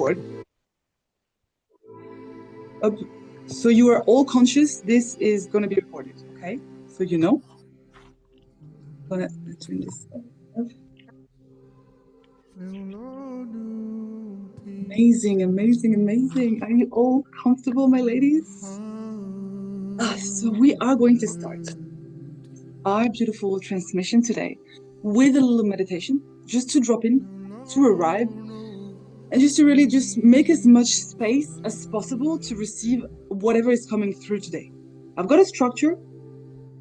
record. So you are all conscious. This is going to be recorded, okay? So you know. I'm going to turn this off. Amazing, amazing, amazing. Are you all comfortable, my ladies? So we are going to start our beautiful transmission today with a little meditation, just to drop in, to arrive, and just to really just make as much space as possible to receive whatever is coming through today. I've got a structure,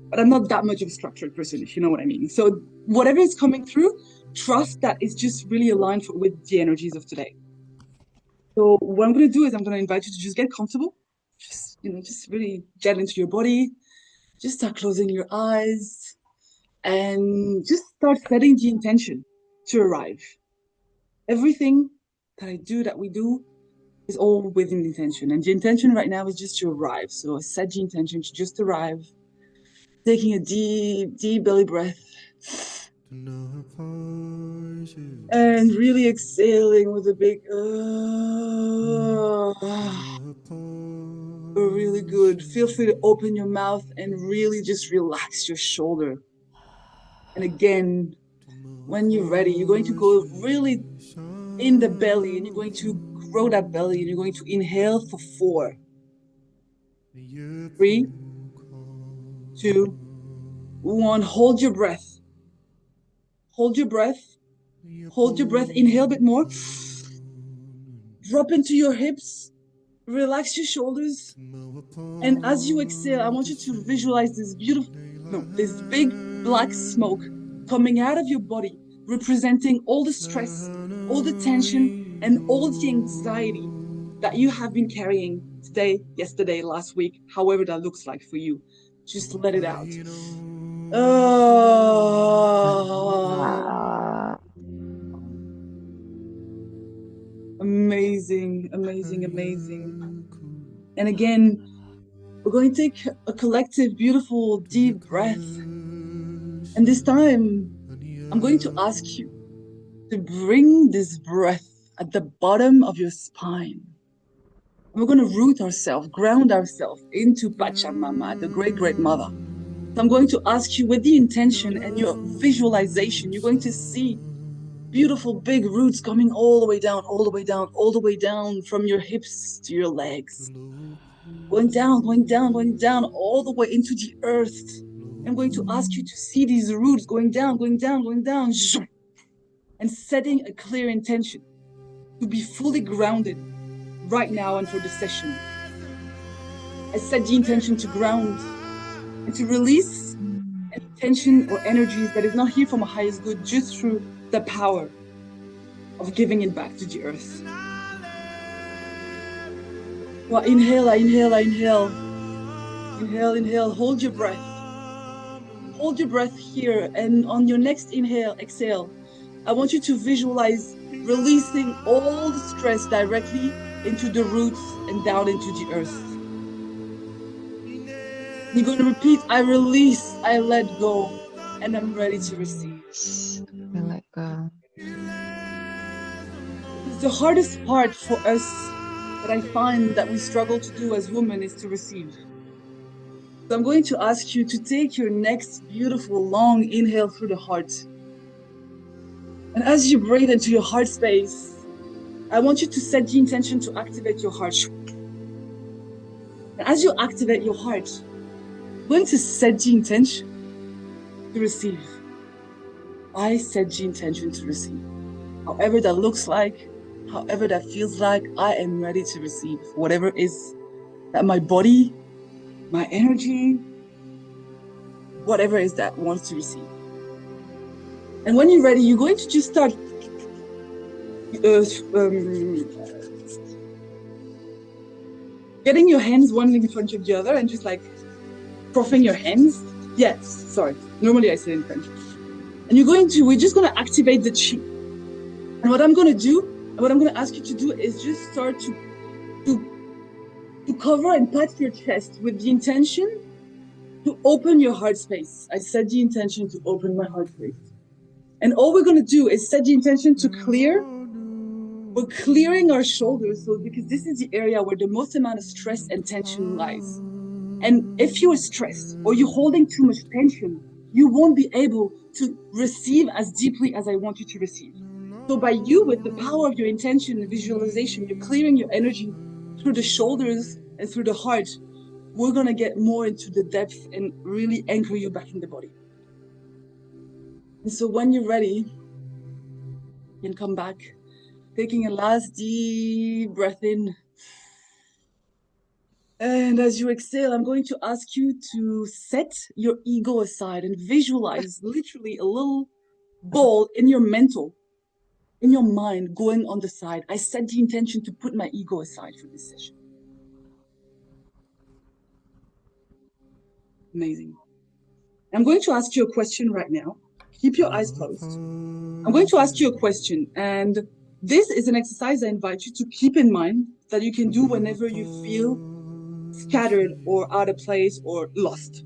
but I'm not that much of a structured person, if you know what I mean. So whatever is coming through, trust that it's just really aligned with the energies of today. So what I'm going to do is I'm going to invite you to just get comfortable, just really get into your body, just start closing your eyes, and just start setting the intention to arrive. Everything that we do is all within the intention. And the intention right now is just to arrive. So set the intention to just arrive, taking a deep, deep belly breath. And really exhaling with a big really good. Feel free to open your mouth and really just relax your shoulder. And again, when you're ready, you're going to go really in the belly, and you're going to grow that belly, and you're going to inhale for 4, 3, 2, 1. Hold your breath. Hold your breath. Hold your breath. Inhale a bit more. Drop into your hips. Relax your shoulders. And as you exhale, I want you to visualize this this big black smoke coming out of your body, representing all the stress, all the tension, and all the anxiety that you have been carrying today, yesterday, last week, however that looks like for you. Just let it out. Amazing, amazing, amazing. And again, we're going to take a collective, beautiful, deep breath. And this time, I'm going to ask you to bring this breath at the bottom of your spine. And we're going to root ourselves, ground ourselves into Pachamama, the great, great mother. So I'm going to ask you, with the intention and your visualization, you're going to see beautiful big roots coming all the way down, all the way down, all the way down from your hips to your legs. Going down, going down, going down, all the way into the earth. I'm going to ask you to see these roots going down, going down, going down, and setting a clear intention to be fully grounded right now and for the session. I set the intention to ground and to release any tension or energies that is not here for my highest good, just through the power of giving it back to the earth. Well, inhale, I inhale, I inhale. Inhale, inhale, hold your breath. Hold your breath here, and on your next inhale, exhale, I want you to visualize releasing all the stress directly into the roots and down into the earth. You're going to repeat, I release, I let go, and I'm ready to receive. I let go. The hardest part for us that I find that we struggle to do as women is to receive. So I'm going to ask you to take your next beautiful long inhale through the heart. And as you breathe into your heart space, I want you to set the intention to activate your heart. And as you activate your heart, I'm going to set the intention to receive. I set the intention to receive. However that looks like, however that feels like, I am ready to receive whatever is that my body, my energy, whatever is that wants to receive. And when you're ready, you're going to just start getting your hands one in front of the other and just like propping your hands. Yes, sorry. Normally I say in French. And we're just going to activate the chi. And what I'm going to do, and what I'm going to ask you to do is just start to cover and pat your chest with the intention to open your heart space. I set the intention to open my heart space. And all we're going to do is set the intention to clear We're clearing our shoulders, so because this is the area where the most amount of stress and tension lies. And if you are stressed or you're holding too much tension, you won't be able to receive as deeply as I want you to receive. So by you, with the power of your intention and visualization, you're clearing your energy through the shoulders and through the heart. We're going to get more into the depth and really anchor you back in the body. And so when you're ready, you can come back, taking a last deep breath in. And as you exhale, I'm going to ask you to set your ego aside and visualize literally a little ball in your mental, in your mind, going on the side. I set the intention to put my ego aside for this session. Amazing. I'm going to ask you a question right now. Keep your eyes closed. I'm going to ask you a question, and this is an exercise I invite you to keep in mind that you can do whenever you feel scattered or out of place or lost.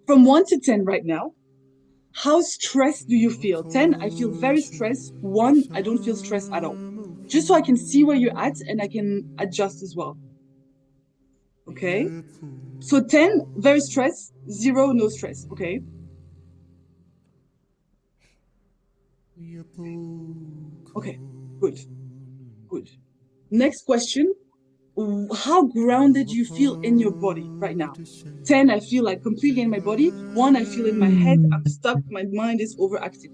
From 1 to 10 right now, how stressed do you feel? 10, I feel very stressed. 1, I don't feel stressed at all. Just so I can see where you're at and I can adjust as well. Okay? So 10, very stressed. 0, no stress. Okay? Okay, good. Good. Next question. How grounded you feel in your body right now? 10, I feel like completely in my body. 1, I feel in my head. I'm stuck. My mind is overactive.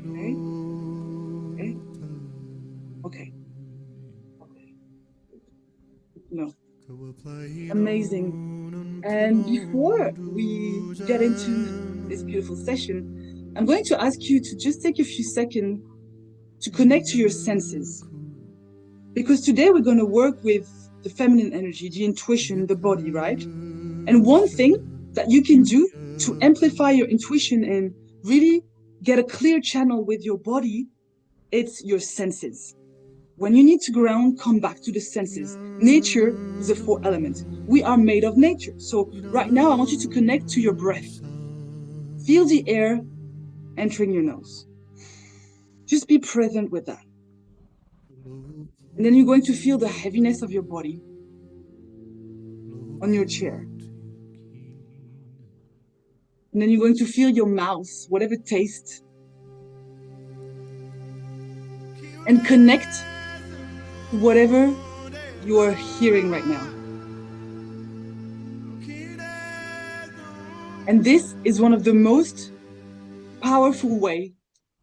Okay? Okay? Okay. Okay. No. Amazing. And before we get into this beautiful session, I'm going to ask you to just take a few seconds to connect to your senses. Because today we're going to work with the feminine energy, the intuition, the body, right? And one thing that you can do to amplify your intuition and really get a clear channel with your body, it's your senses. When you need to ground, come back to the senses. Nature is a 4 element. We are made of nature. So right now, I want you to connect to your breath. Feel the air entering your nose. Just be present with that. And then you're going to feel the heaviness of your body on your chair. And then you're going to feel your mouth, whatever taste, and connect to whatever you are hearing right now. And this is one of the most powerful way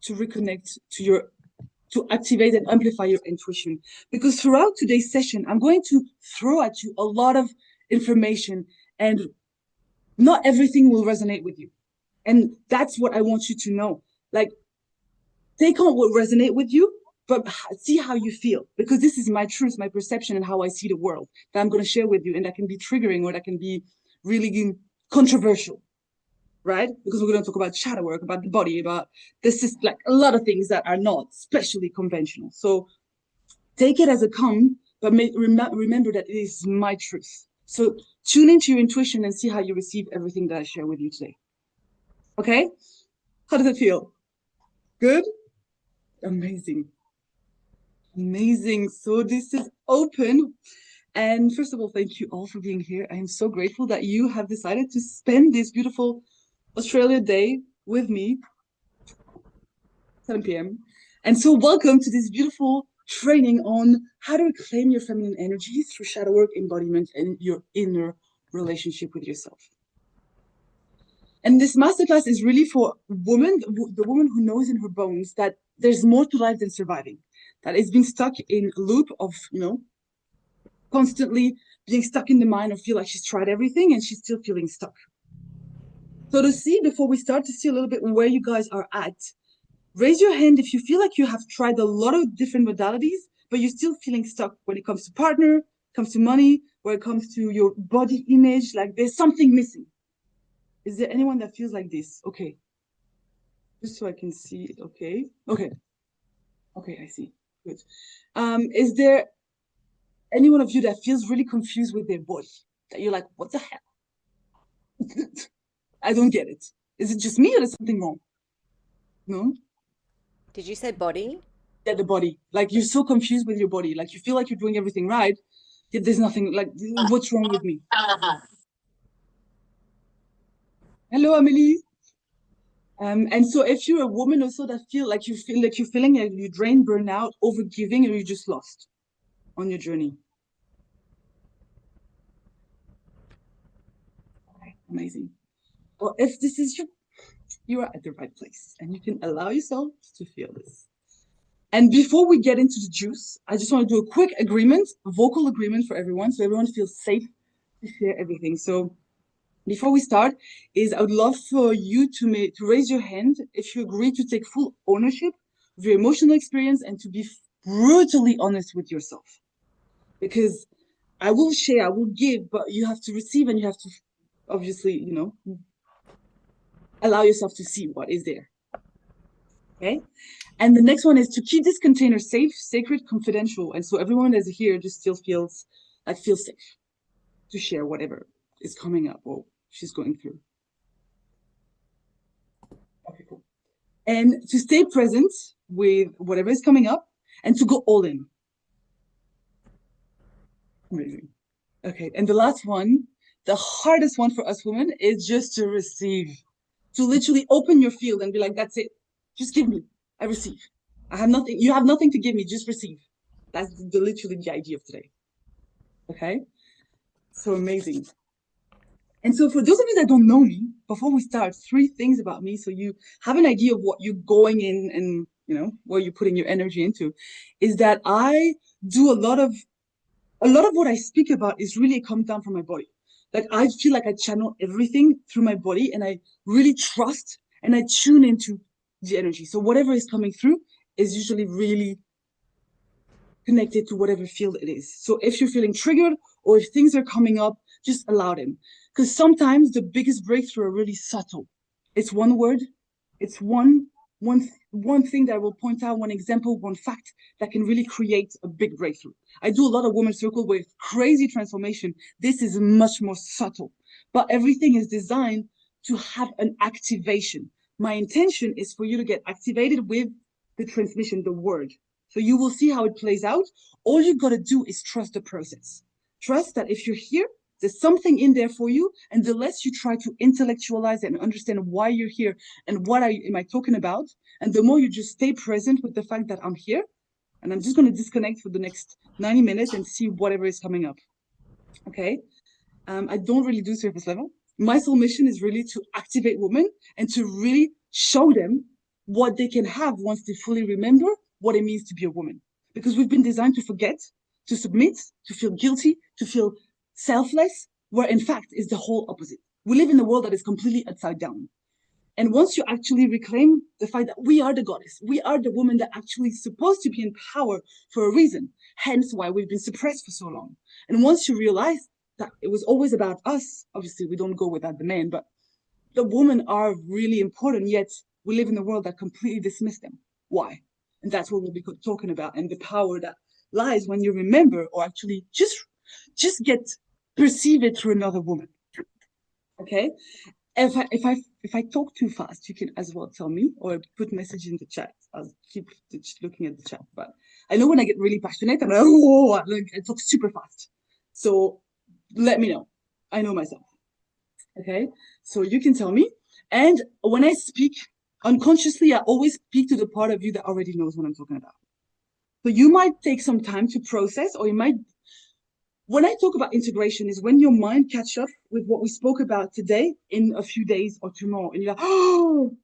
to reconnect to activate and amplify your intuition. Because throughout today's session, I'm going to throw at you a lot of information, and not everything will resonate with you. And that's what I want you to know. Like, take on what resonate with you, but see how you feel. Because this is my truth, my perception, and how I see the world that I'm going to share with you. And that can be triggering, or that can be really controversial. Right? Because we're going to talk about shadow work, about the body, about this is like a lot of things that are not especially conventional. So take it as a come, but remember that it is my truth. So tune into your intuition and see how you receive everything that I share with you today. Okay? How does it feel? Good? Amazing. Amazing. So this is open. And first of all, thank you all for being here. I am so grateful that you have decided to spend this beautiful Australia day with me, 7 p.m. And so welcome to this beautiful training on how to reclaim your feminine energy through shadow work, embodiment, and your inner relationship with yourself. And this masterclass is really for women, the woman who knows in her bones that there's more to life than surviving, that it's been stuck in a loop of, constantly being stuck in the mind or feel like she's tried everything and she's still feeling stuck. So to see, before we start to see a little bit where you guys are at, raise your hand if you feel like you have tried a lot of different modalities, but you're still feeling stuck when it comes to partner, comes to money, when it comes to your body image, like there's something missing. Is there anyone that feels like this? Okay. Just so I can see. Okay. Okay. Okay, I see. Good. Is there any one of you that feels really confused with their body? That you're like, what the hell? I don't get it. Is it just me or is something wrong? No? Did you say body? Yeah, the body. Like you're so confused with your body. Like you feel like you're doing everything right, yet there's nothing. Like, what's wrong with me? Hello, Amelie. And so if you're a woman also that feel like you're feeling like you drained, burn out, overgiving, or you're just lost on your journey. Okay, amazing. Well, if this is you are at the right place and you can allow yourself to feel this. And before we get into the juice, I just want to do a quick agreement, a vocal agreement for everyone, so everyone feels safe to share everything. So before we start, I would love for you to raise your hand if you agree to take full ownership of your emotional experience and to be brutally honest with yourself. Because I will share, I will give, but you have to receive and you have to obviously, allow yourself to see what is there. Okay. And the next one is to keep this container safe, sacred, confidential. And so everyone that's here just still feels safe to share whatever is coming up or she's going through. Okay, cool. And to stay present with whatever is coming up and to go all in. Amazing. Okay. And the last one, the hardest one for us women is just to receive, to literally open your field and be like, that's it. Just give me. I receive. I have nothing. You have nothing to give me. Just receive. That's literally the idea of today. Okay. So amazing. And so for those of you that don't know me, before we start, 3 things about me so you have an idea of what you're going in and, where you're putting your energy into, is that I do a lot of what I speak about is really comes down from my body. Like I feel like I channel everything through my body and I really trust and I tune into the energy. So whatever is coming through is usually really connected to whatever field it is. So if you're feeling triggered or if things are coming up, just allow them. Because sometimes the biggest breakthrough are really subtle. It's one word, it's one thing that I will point out, one example, one fact that can really create a big breakthrough. I do a lot of women's circle with crazy transformation. This is much more subtle, but everything is designed to have an activation. My intention is for you to get activated with the transmission, the word. So you will see how it plays out. All you got to do is trust the process. Trust that if you're here, there's something in there for you. And the less you try to intellectualize and understand why you're here and what am I talking about, and the more you just stay present with the fact that I'm here, and I'm just going to disconnect for the next 90 minutes and see whatever is coming up. Okay. I don't really do surface level. My sole mission is really to activate women and to really show them what they can have once they fully remember what it means to be a woman. Because we've been designed to forget, to submit, to feel guilty, to feel selfless, where in fact is the whole opposite. We live in a world that is completely upside down. And once you actually reclaim the fact that we are the goddess, we are the woman that actually is supposed to be in power for a reason, hence why we've been suppressed for so long. And once you realize that it was always about us, obviously we don't go without the men, but the women are really important, yet we live in a world that completely dismisses them. Why? And that's what we'll be talking about, and the power that lies when you remember or actually just perceive it through another woman. Okay? If I talk too fast, you can as well tell me or put message in the chat. I'll keep looking at the chat. But I know when I get really passionate, I'm like, oh, I talk super fast. So let me know. I know myself. Okay, so you can tell me. And when I speak unconsciously, I always speak to the part of you that already knows what I'm talking about. So you might take some time to process, or you might. When I talk about integration, is when your mind catch up with what we spoke about today in a few days or tomorrow, and you're like, oh,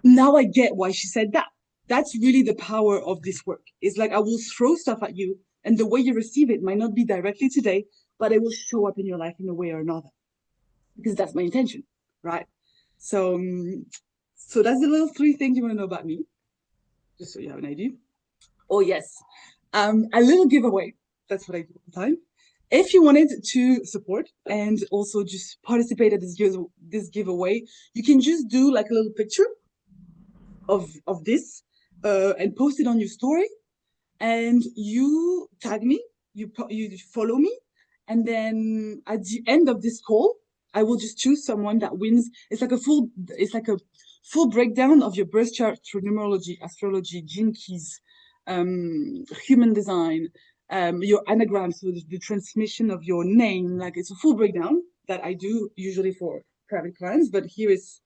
now I get why she said that. That's really the power of this work. It's like I will throw stuff at you, and the way you receive it might not be directly today, but it will show up in your life in a way or another, because that's my intention, right? So, so that's the little 3 things you want to know about me, just so you have an idea. Oh yes, a little giveaway. That's what I do all the time. If you wanted to support and also just participate at this giveaway, you can just do like a little picture of this and post it on your story, and you tag me, you follow me, and then at the end of this call, I will just choose someone that wins. It's like a full breakdown of your birth chart through numerology, astrology, gene keys, human design, your anagram, so the transmission of your name. Like it's a full breakdown that I do usually for private clients, but here is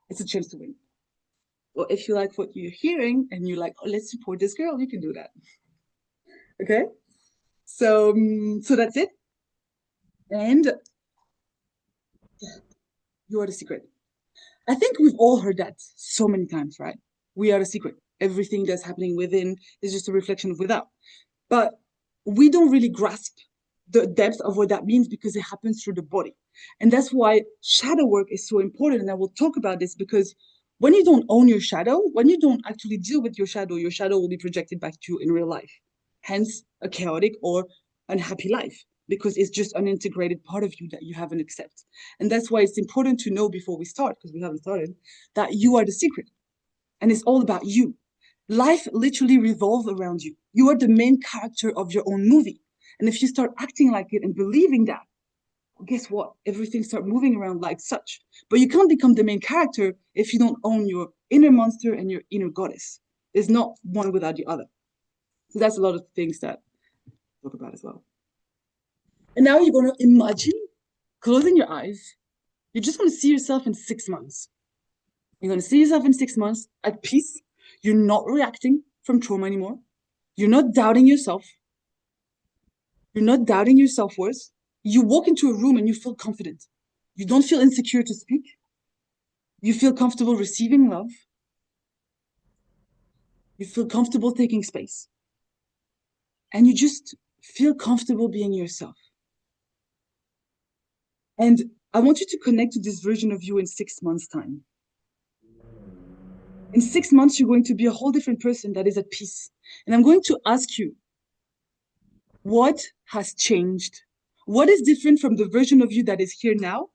it's a chance to win. Well, if you like what you're hearing and you're like, oh, let's support this girl, you can do that. Okay. So that's it. And you are the secret. I think we've all heard that so many times, right? We are the secret. Everything that's happening within is just a reflection of without. But we don't really grasp the depth of what that means because it happens through the body. And that's why shadow work is so important. And I will talk about this because when you don't own your shadow, when you don't actually deal with your shadow will be projected back to you in real life. Hence, a chaotic or unhappy life because it's just an integrated part of you that you haven't accepted. And that's why it's important to know before we start, because we haven't started, that you are the secret. And it's all about you. Life literally revolves around you. You are the main character of your own movie. And if you start acting like it and believing that, well, guess what? Everything starts moving around like such. But you can't become the main character if you don't own your inner monster and your inner goddess. There's not one without the other. So that's a lot of things that I talk about as well. And now you're going to imagine closing your eyes. You just want to see yourself in 6 months. You're going to see yourself in 6 months at peace. You're not reacting from trauma anymore. You're not doubting yourself. You're not doubting your self-worth. You walk into a room and you feel confident. You don't feel insecure to speak. You feel comfortable receiving love. You feel comfortable taking space. And you just feel comfortable being yourself. And I want you to connect to this version of you in 6 months' time. In 6 months, you're going to be a whole different person that is at peace. And I'm going to ask you, what has changed? What is different from the version of you that is here now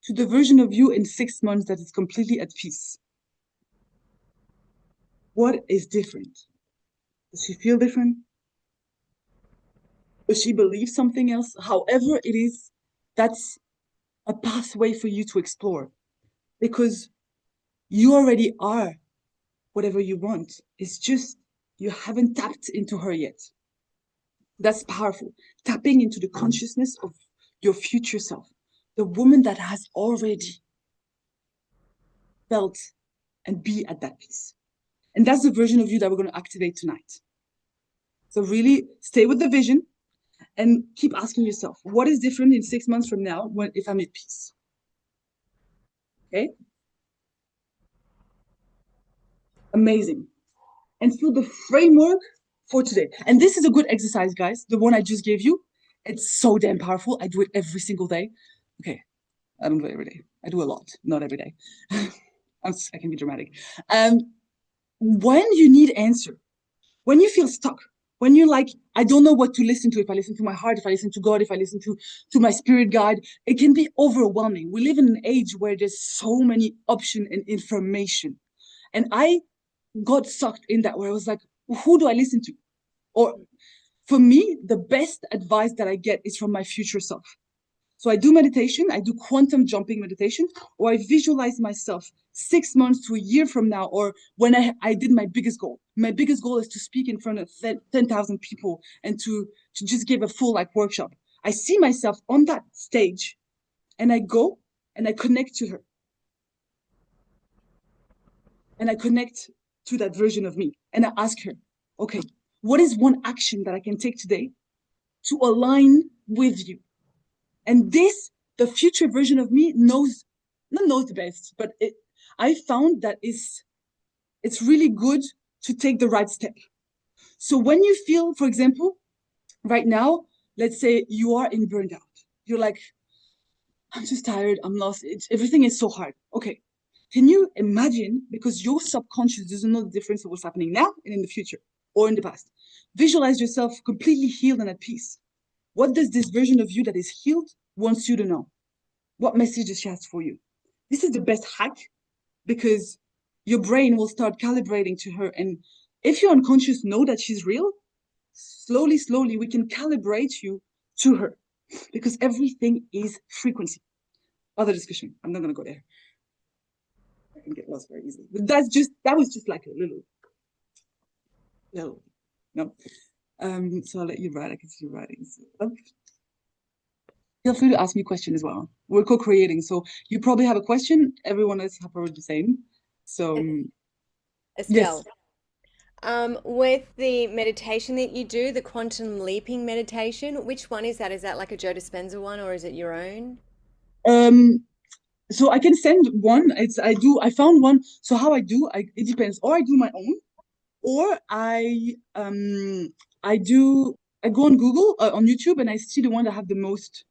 to the version of you in 6 months that is completely at peace? What is different? Does she feel different? Does she believe something else? However it is, that's a pathway for you to explore because you already are whatever you want. It's just you haven't tapped into her yet. That's powerful. Tapping into the consciousness of your future self, the woman that has already felt and be at that peace. And that's the version of you that we're going to activate tonight. So really stay with the vision and keep asking yourself, what is different in 6 months from now if I'm at peace? Okay? Amazing. And so the framework for today, and this is a good exercise, guys, the one I just gave you, it's so damn powerful. I do it every single day. Okay, I don't do it every day. I do a lot, not every day. I can be dramatic. When you need answer, when you feel stuck, when you're like, I don't know what to listen to, if I listen to my heart, if I listen to God, if I listen to my spirit guide, it can be overwhelming. We live in an age where there's so many options and information. And I got sucked in that where I was like, who do I listen to? Or for me, the best advice that I get is from my future self. So I do meditation, I do quantum jumping meditation, or I visualize myself 6 months to a year from now, or when I did my biggest goal. My biggest goal is to speak in front of 10,000 people and to just give a full like workshop. I see myself on that stage and I go and I connect to her. And I connect to that version of me. And I ask her, okay, what is one action that I can take today to align with you? And this, the future version of me knows, not knows the best, but I found that it's really good to take the right step. So when you feel, for example, right now, let's say you are in burnout. You're like, I'm just tired, I'm lost, everything is so hard. Okay, can you imagine, because your subconscious doesn't know the difference of what's happening now and in the future or in the past, visualize yourself completely healed and at peace. What does this version of you that is healed wants you to know? What message does she have for you? This is the best hack because your brain will start calibrating to her. And if your unconscious know that she's real, slowly, we can calibrate you to her because everything is frequency. Other discussion. I'm not going to go there. can get lost very easily. But that was just like a little, no. So I'll let you write. I can see you writing. So, feel free to ask me a question as well. We're co-creating, so you probably have a question. Everyone else have probably the same. So yes. Estelle, with the meditation that you do, the quantum leaping meditation, which one is that? Is that like a Joe Dispenza one or is it your own? Um, so I can send one. I found one. So how I do, it depends. Or I do my own, or I do I go on Google on YouTube and I see the one that have the most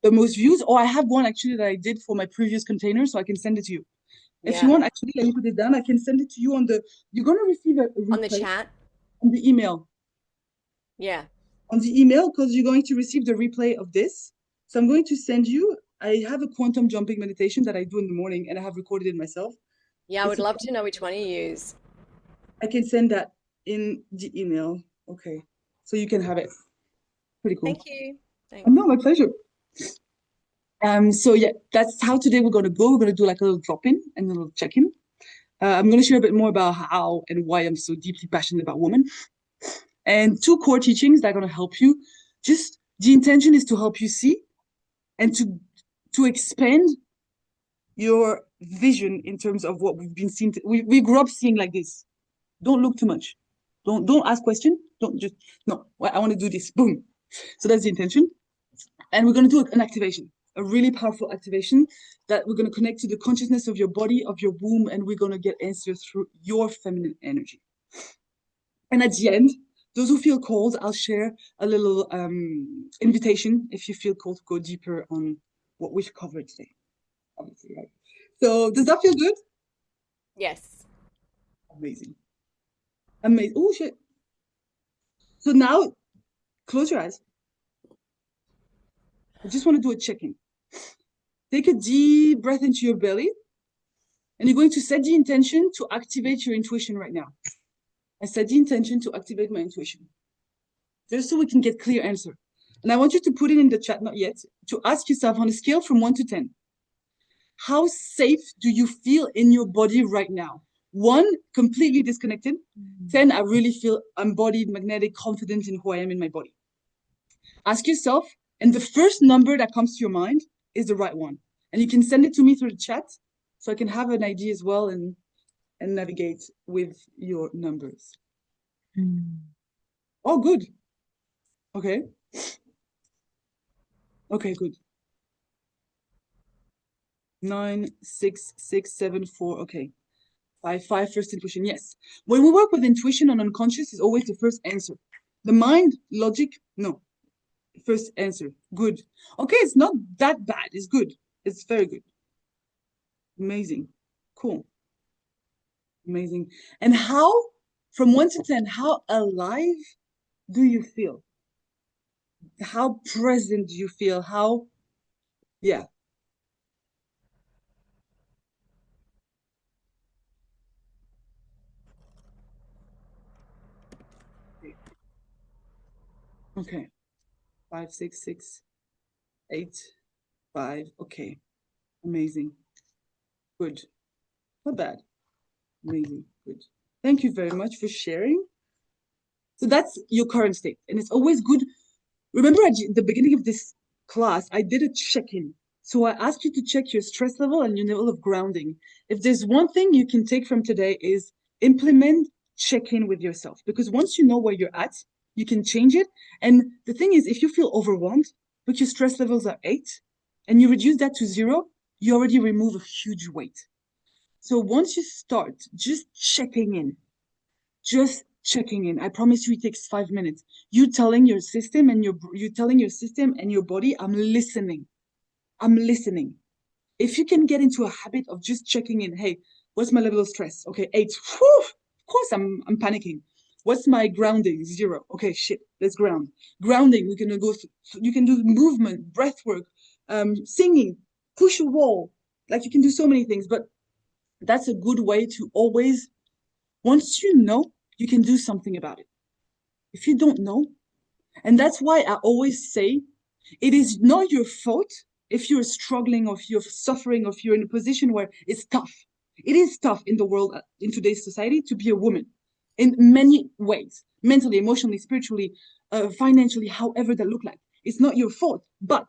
views, or I have one actually that I did for my previous container, so I can send it to you. If you Yeah. want, actually, let me put it down. I can send it to you you're gonna receive a On the replay chat? on the email. Yeah. On the email, because you're going to receive the replay of this. So I'm going to send you, I have a quantum jumping meditation that I do in the morning and I have recorded it myself. Yeah, I It's would a, love to know which one you use. I can send that in the email. Okay. So you can have it. Pretty cool. Thank you. Oh, Thanks. no, my pleasure. So yeah, that's how today we're gonna go. We're gonna do like a little drop-in and a little check-in. I'm gonna share a bit more about how and why I'm so deeply passionate about women. And two core teachings that are gonna help you. Just the intention is to help you see and to expand your vision in terms of what we've been seeing. We grew up seeing like this. Don't look too much. Don't ask questions. Don't just no. I want to do this. Boom. So that's the intention. And we're going to do an activation, a really powerful activation that we're going to connect to the consciousness of your body, of your womb, and we're going to get answers through your feminine energy. And at the end, those who feel called, I'll share a little invitation if you feel called to go deeper on what we've covered today. Obviously, right? So does that feel good? Yes. Amazing. Amazing. Oh, shit. So now close your eyes. I just want to do a check-in. Take a deep breath into your belly. And you're going to set the intention to activate your intuition right now. I set the intention to activate my intuition. Just so we can get clear answer. And I want you to put it in the chat, not yet, to ask yourself on a scale from 1 to 10. How safe do you feel in your body right now? 1, completely disconnected. 10, I really feel embodied, magnetic, confident in who I am in my body. Ask yourself, and the first number that comes to your mind is the right one. And you can send it to me through the chat so I can have an idea as well and navigate with your numbers. Oh, good. Okay. Okay, good. 9, 6, 6, 7, 4. Okay. 5, 5, first intuition. Yes. When we work with intuition and unconscious, is always the first answer. The mind, logic, no. First answer. Good. Okay, it's not that bad. It's good. It's very good. Amazing. Cool. Amazing. And how, from 1 to 10, how alive do you feel? How present do you feel? How, yeah. Okay. 5, 6, 6, 8, 5. Okay. Amazing. Good. Not bad. Amazing. Good. Thank you very much for sharing. So that's your current state. And it's always good. Remember at the beginning of this class, I did a check-in. So I asked you to check your stress level and your level of grounding. If there's one thing you can take from today is implement check-in with yourself. Because once you know where you're at, you can change it. And the thing is, if you feel overwhelmed, but your stress levels are 8, and you reduce that to 0, you already remove a huge weight. So once you start just checking in, I promise you it takes 5 minutes. You telling your system and your body, I'm listening. I'm listening. If you can get into a habit of just checking in, hey, what's my level of stress? Okay, 8. Whew, of course I'm panicking. What's my grounding? 0. Okay, shit, let's ground. Grounding, we can go you can do movement, breath work, singing, push a wall. Like you can do so many things, but that's a good way to always, once you know, you can do something about it. If you don't know, and that's why I always say it is not your fault if you're struggling or if you're suffering or if you're in a position where it's tough. It is tough in the world, in today's society, to be a woman in many ways, mentally, emotionally, spiritually, financially, however that look like. It's not your fault. But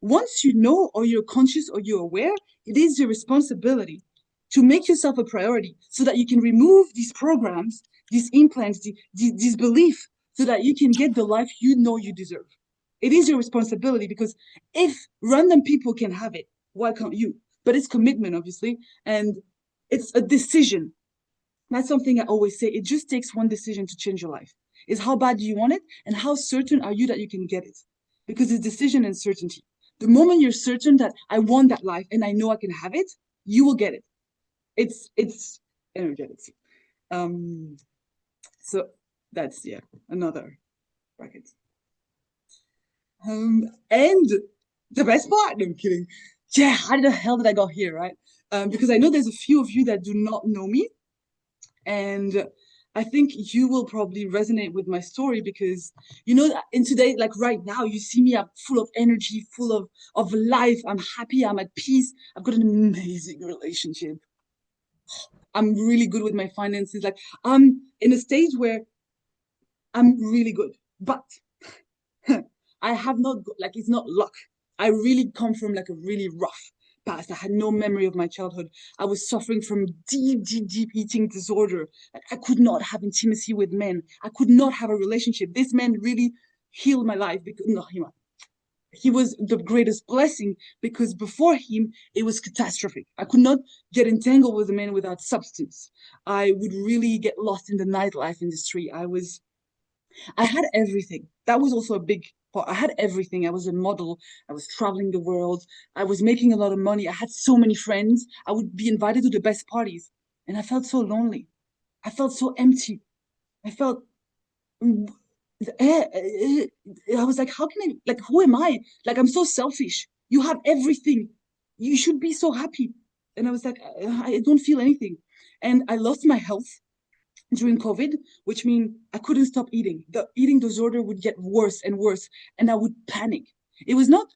once you know, or you're conscious, or you're aware, it is your responsibility to make yourself a priority so that you can remove these programs, these implants, these beliefs, so that you can get the life you know you deserve. It is your responsibility, because if random people can have it, why can't you? But it's commitment, obviously, and it's a decision. That's something I always say. It just takes one decision to change your life. Is how bad do you want it, and how certain are you that you can get it? Because it's decision and certainty. The moment you're certain that I want that life and I know I can have it, you will get it. It's energetics. Um, so that's, yeah, another bracket. And the best part, no, I'm kidding. Yeah, how the hell did I got here, right? Because I know there's a few of you that do not know me, and I think you will probably resonate with my story, because in today, like right now, you see me, I'm full of energy, full of life. I'm happy, I'm at peace. I've got an amazing relationship. I'm really good with my finances. Like, I'm in a stage where I'm really good. But I have not, like, it's not luck. I really come from like a really rough past. I had no memory of my childhood. I was suffering from deep, deep, deep eating disorder. Like, I could not have intimacy with men. I could not have a relationship. This man really healed my life, because no, he was the greatest blessing, because before him it was catastrophic. I could not get entangled with a man without substance. I would really get lost in the nightlife industry. I had everything. That was also a big part. I had everything. I was a model. I was traveling the world. I was making a lot of money. I had so many friends. I would be invited to the best parties. And I felt so lonely. I felt so empty. I felt, I was like, how can I, like, who am I? Like, I'm so selfish. You have everything. You should be so happy. And I was like, I don't feel anything. And I lost my health during COVID, which means I couldn't stop eating. The eating disorder would get worse and worse, and I would panic. It was not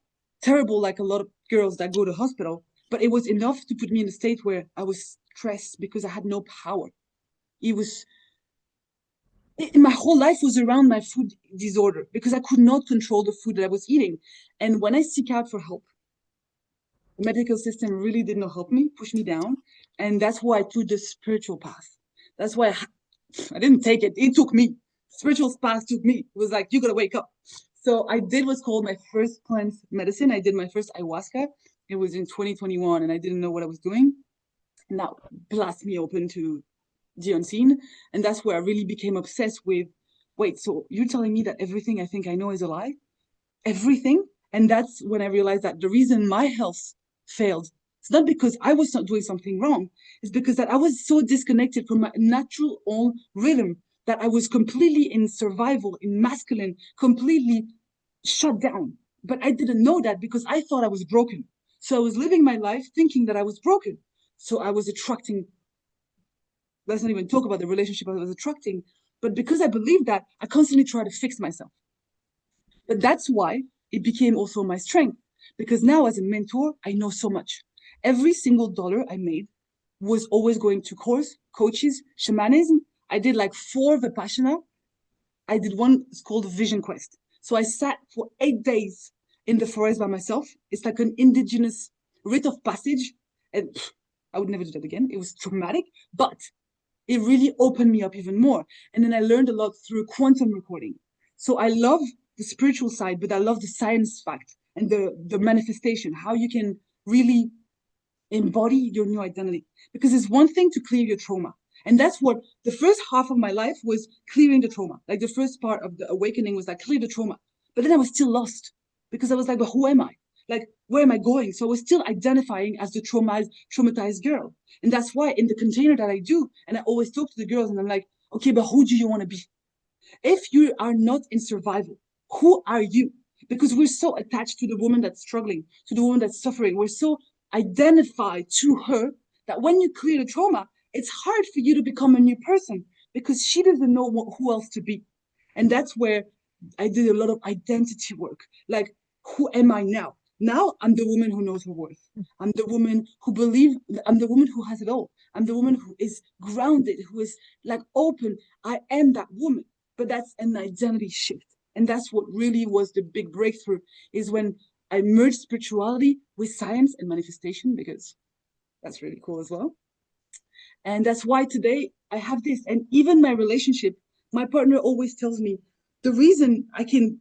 terrible like a lot of girls that go to hospital, but it was enough to put me in a state where I was stressed because I had no power. It was my whole life was around my food disorder, because I could not control the food that I was eating. And when I seek out for help, the medical system really did not help me, push me down. And that's why I took the spiritual path. That's why I didn't take it. It took me. Spiritual path took me. It was like, you gotta wake up. So I did what's called my first plant medicine. I did my first ayahuasca. It was in 2021, and I didn't know what I was doing. And that blasted me open to the unseen. And that's where I really became obsessed with, wait, so you're telling me that everything I think I know is a lie? Everything? And that's when I realized that the reason my health failed, it's not because I was not doing something wrong. It's because that I was so disconnected from my natural own rhythm, that I was completely in survival, in masculine, completely shut down. But I didn't know that, because I thought I was broken. So I was living my life thinking that I was broken. So I was attracting, let's not even talk about the relationship I was attracting. But because I believed that, I constantly tried to fix myself. But that's why it became also my strength, because now as a mentor, I know so much. Every single dollar I made was always going to coaches, shamanism. I did like 4 Vipassana. I did one, it's called Vision Quest. So I sat for 8 days in the forest by myself. It's like an indigenous rite of passage. And I would never do that again. It was traumatic, but it really opened me up even more. And then I learned a lot through quantum recording. So I love the spiritual side, but I love the science fact and the manifestation, how you can really embody your new identity. Because it's one thing to clear your trauma. And that's what the first half of my life was, clearing the trauma. Like the first part of the awakening was like, clear the trauma. But then I was still lost, because I was like, but who am I? Like, where am I going? So I was still identifying as the traumatized girl. And that's why in the container that I do, and I always talk to the girls and I'm like, okay, but who do you want to be? If you are not in survival, who are you? Because we're so attached to the woman that's struggling, to the woman that's suffering. We're so identified to her that when you clear the trauma, it's hard for you to become a new person, because she doesn't know who else to be. And that's where I did a lot of identity work. Like, who am I now? Now I'm the woman who knows her worth. I'm the woman who believes, I'm the woman who has it all. I'm the woman who is grounded, who is like open. I am that woman. But that's an identity shift. And that's what really was the big breakthrough, is when I merged spirituality with science and manifestation, because that's really cool as well. And that's why today I have this. And even my relationship, my partner always tells me the reason I can,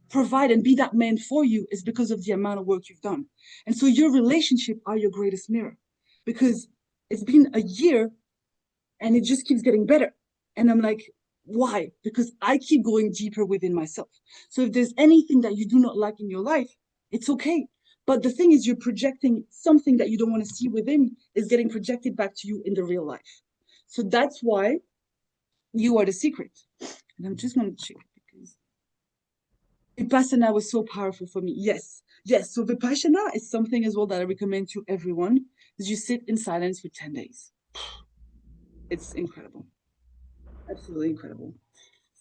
provide and be that man for you is because of the amount of work you've done. And so your relationship are your greatest mirror, because it's been a year and it just keeps getting better. And I'm like, why? Because I keep going deeper within myself. So if there's anything that you do not like in your life, it's okay. But the thing is, you're projecting something that you don't want to see within is getting projected back to you in the real life. So that's why you are the secret. And I'm just going to check because Vipassana was so powerful for me. Yes. Yes. So Vipassana is something as well that I recommend to everyone, is you sit in silence for 10 days. It's incredible. Absolutely incredible.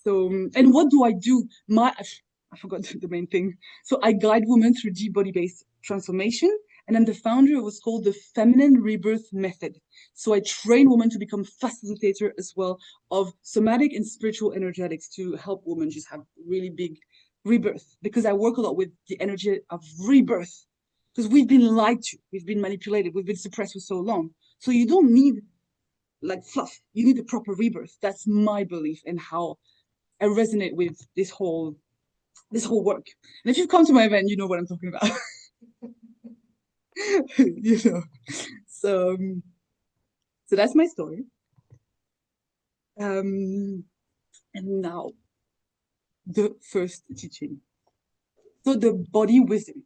So, and what do I do? I forgot the main thing. So I guide women through deep body-based transformation, and I'm the founder of what's called the Feminine Rebirth method. So I train women to become facilitator as well of somatic and spiritual energetics to help women just have really big rebirth. Because I work a lot with the energy of rebirth, because we've been lied to, we've been manipulated, we've been suppressed for so long. So you don't need like fluff. You need a proper rebirth. That's my belief and how I resonate with this whole work. And if you've come to my event, you know what I'm talking about. you know. So so that's my story. And now the first teaching. So the body wisdom.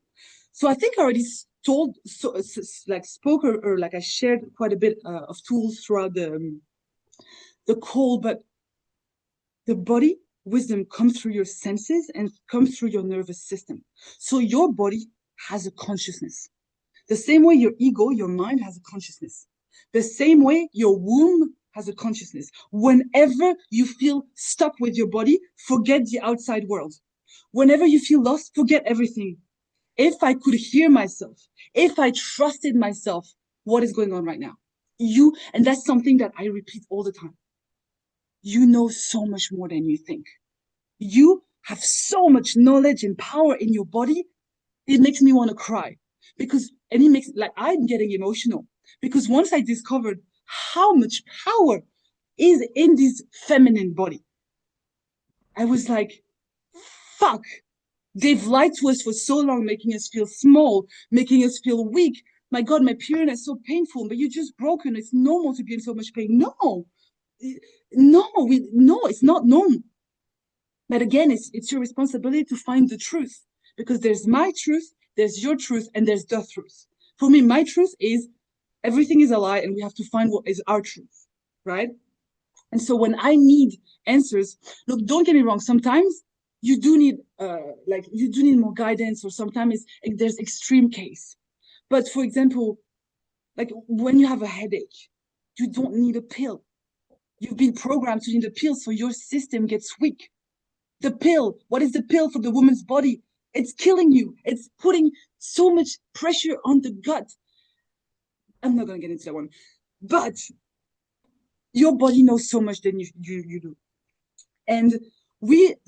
So I think I already told, like spoke or like I shared quite a bit of tools throughout the call, but the body wisdom comes through your senses and comes through your nervous system. So your body has a consciousness. The same way your ego, your mind has a consciousness. The same way your womb has a consciousness. Whenever you feel stuck with your body, forget the outside world. Whenever you feel lost, forget everything. If I could hear myself, if I trusted myself, what is going on right now? And that's something that I repeat all the time. You know so much more than you think. You have so much knowledge and power in your body. It makes me want to cry and it makes, like, I'm getting emotional because once I discovered how much power is in this feminine body, I was like, fuck, they've lied to us for so long, making us feel small, making us feel weak. My God, my period is so painful, but you're just broken. It's normal to be in so much pain. No, no, it's not normal. But again, it's your responsibility to find the truth, because there's my truth, there's your truth, and there's the truth. For me, my truth is everything is a lie, and we have to find what is our truth, right? And so when I need answers, look, don't get me wrong. Sometimes you do need, more guidance, or sometimes there's extreme case. But for example, like when you have a headache, you don't need a pill. You've been programmed to need a pill, so your system gets weak. The pill, what is the pill for the woman's body? It's killing you. It's putting so much pressure on the gut. I'm not going to get into that one. But your body knows so much than you do. And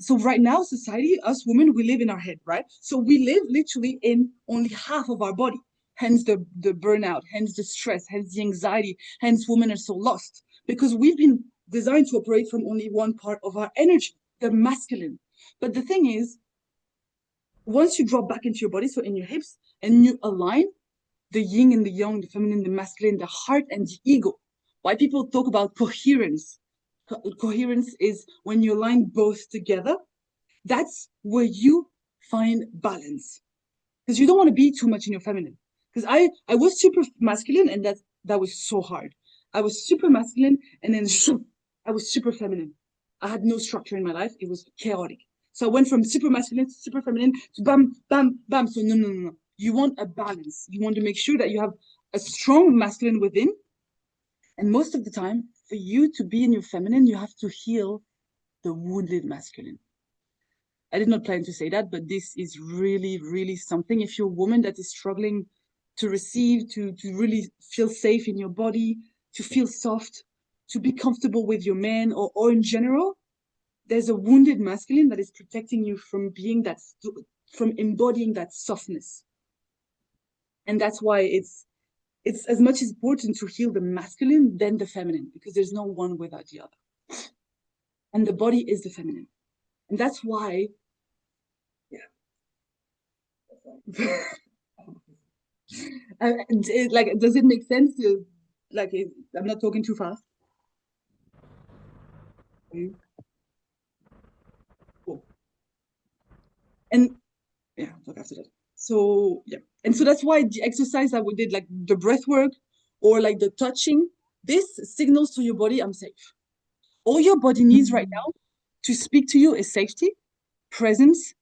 so right now, society, us women, we live in our head, right? So we live literally in only half of our body. Hence the burnout, hence the stress, hence the anxiety, hence women are so lost. Because we've been designed to operate from only one part of our energy, the masculine. But the thing is, once you drop back into your body, so in your hips, and you align the yin and the yang, the feminine, the masculine, the heart and the ego. Why people talk about coherence. Coherence is when you align both together. That's where you find balance. Because you don't want to be too much in your feminine. Because I was super masculine, and that was so hard. I was super masculine, and then I was super feminine. I had no structure in my life. It was chaotic. So I went from super masculine to super feminine to bam, bam, bam. So no, no, no, no. You want a balance. You want to make sure that you have a strong masculine within. And most of the time, for you to be in your feminine, you have to heal the wounded masculine. I did not plan to say that, but this is really, really something. If you're a woman that is struggling to receive, to really feel safe in your body, to feel soft, to be comfortable with your man, or in general, there's a wounded masculine that is protecting you from being that, from embodying that softness. And that's why it's as much important to heal the masculine than the feminine, because there's no one without the other. And the body is the feminine. And that's why, yeah. Like, does it make sense to, like, I'm not talking too fast? Okay. Cool. And yeah, I'll talk after that. So yeah, and so that's why the exercise that we did, like the breath work or like the touching, this signals to your body, I'm safe. All your body needs right now to speak to you is safety, presence,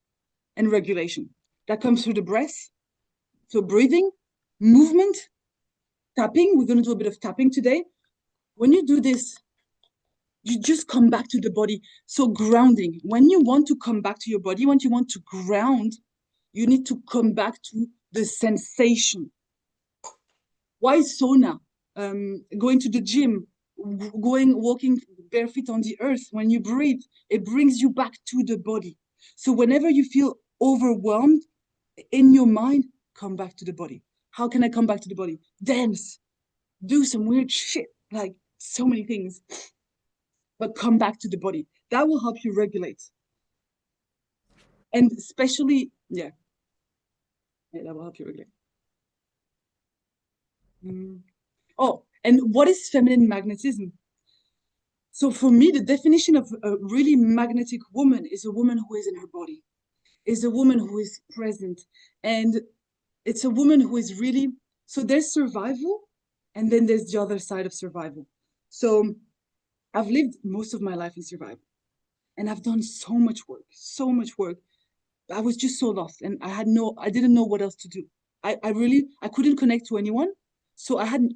and regulation. That comes through the breath. So breathing, movement, tapping. We're going to do a bit of tapping today. When you do this, you just come back to the body. So grounding. When you want to come back to your body, when you want to ground, you need to come back to the sensation. Why sauna? Going to the gym, walking barefoot on the earth. When you breathe, it brings you back to the body. So whenever you feel overwhelmed in your mind, come back to the body. How can I come back to the body? Dance, do some weird shit, like so many things, but come back to the body. That will help you regulate. And especially, yeah, that will help you regulate. Oh, and what is feminine magnetism? So for me, the definition of a really magnetic woman is a woman who is in her body, is a woman who is present. And it's a woman who is really, so there's survival, and then there's the other side of survival. So I've lived most of my life in survival, and I've done so much work, so much work. I was just so lost, and I didn't know what else to do. I couldn't connect to anyone. So I had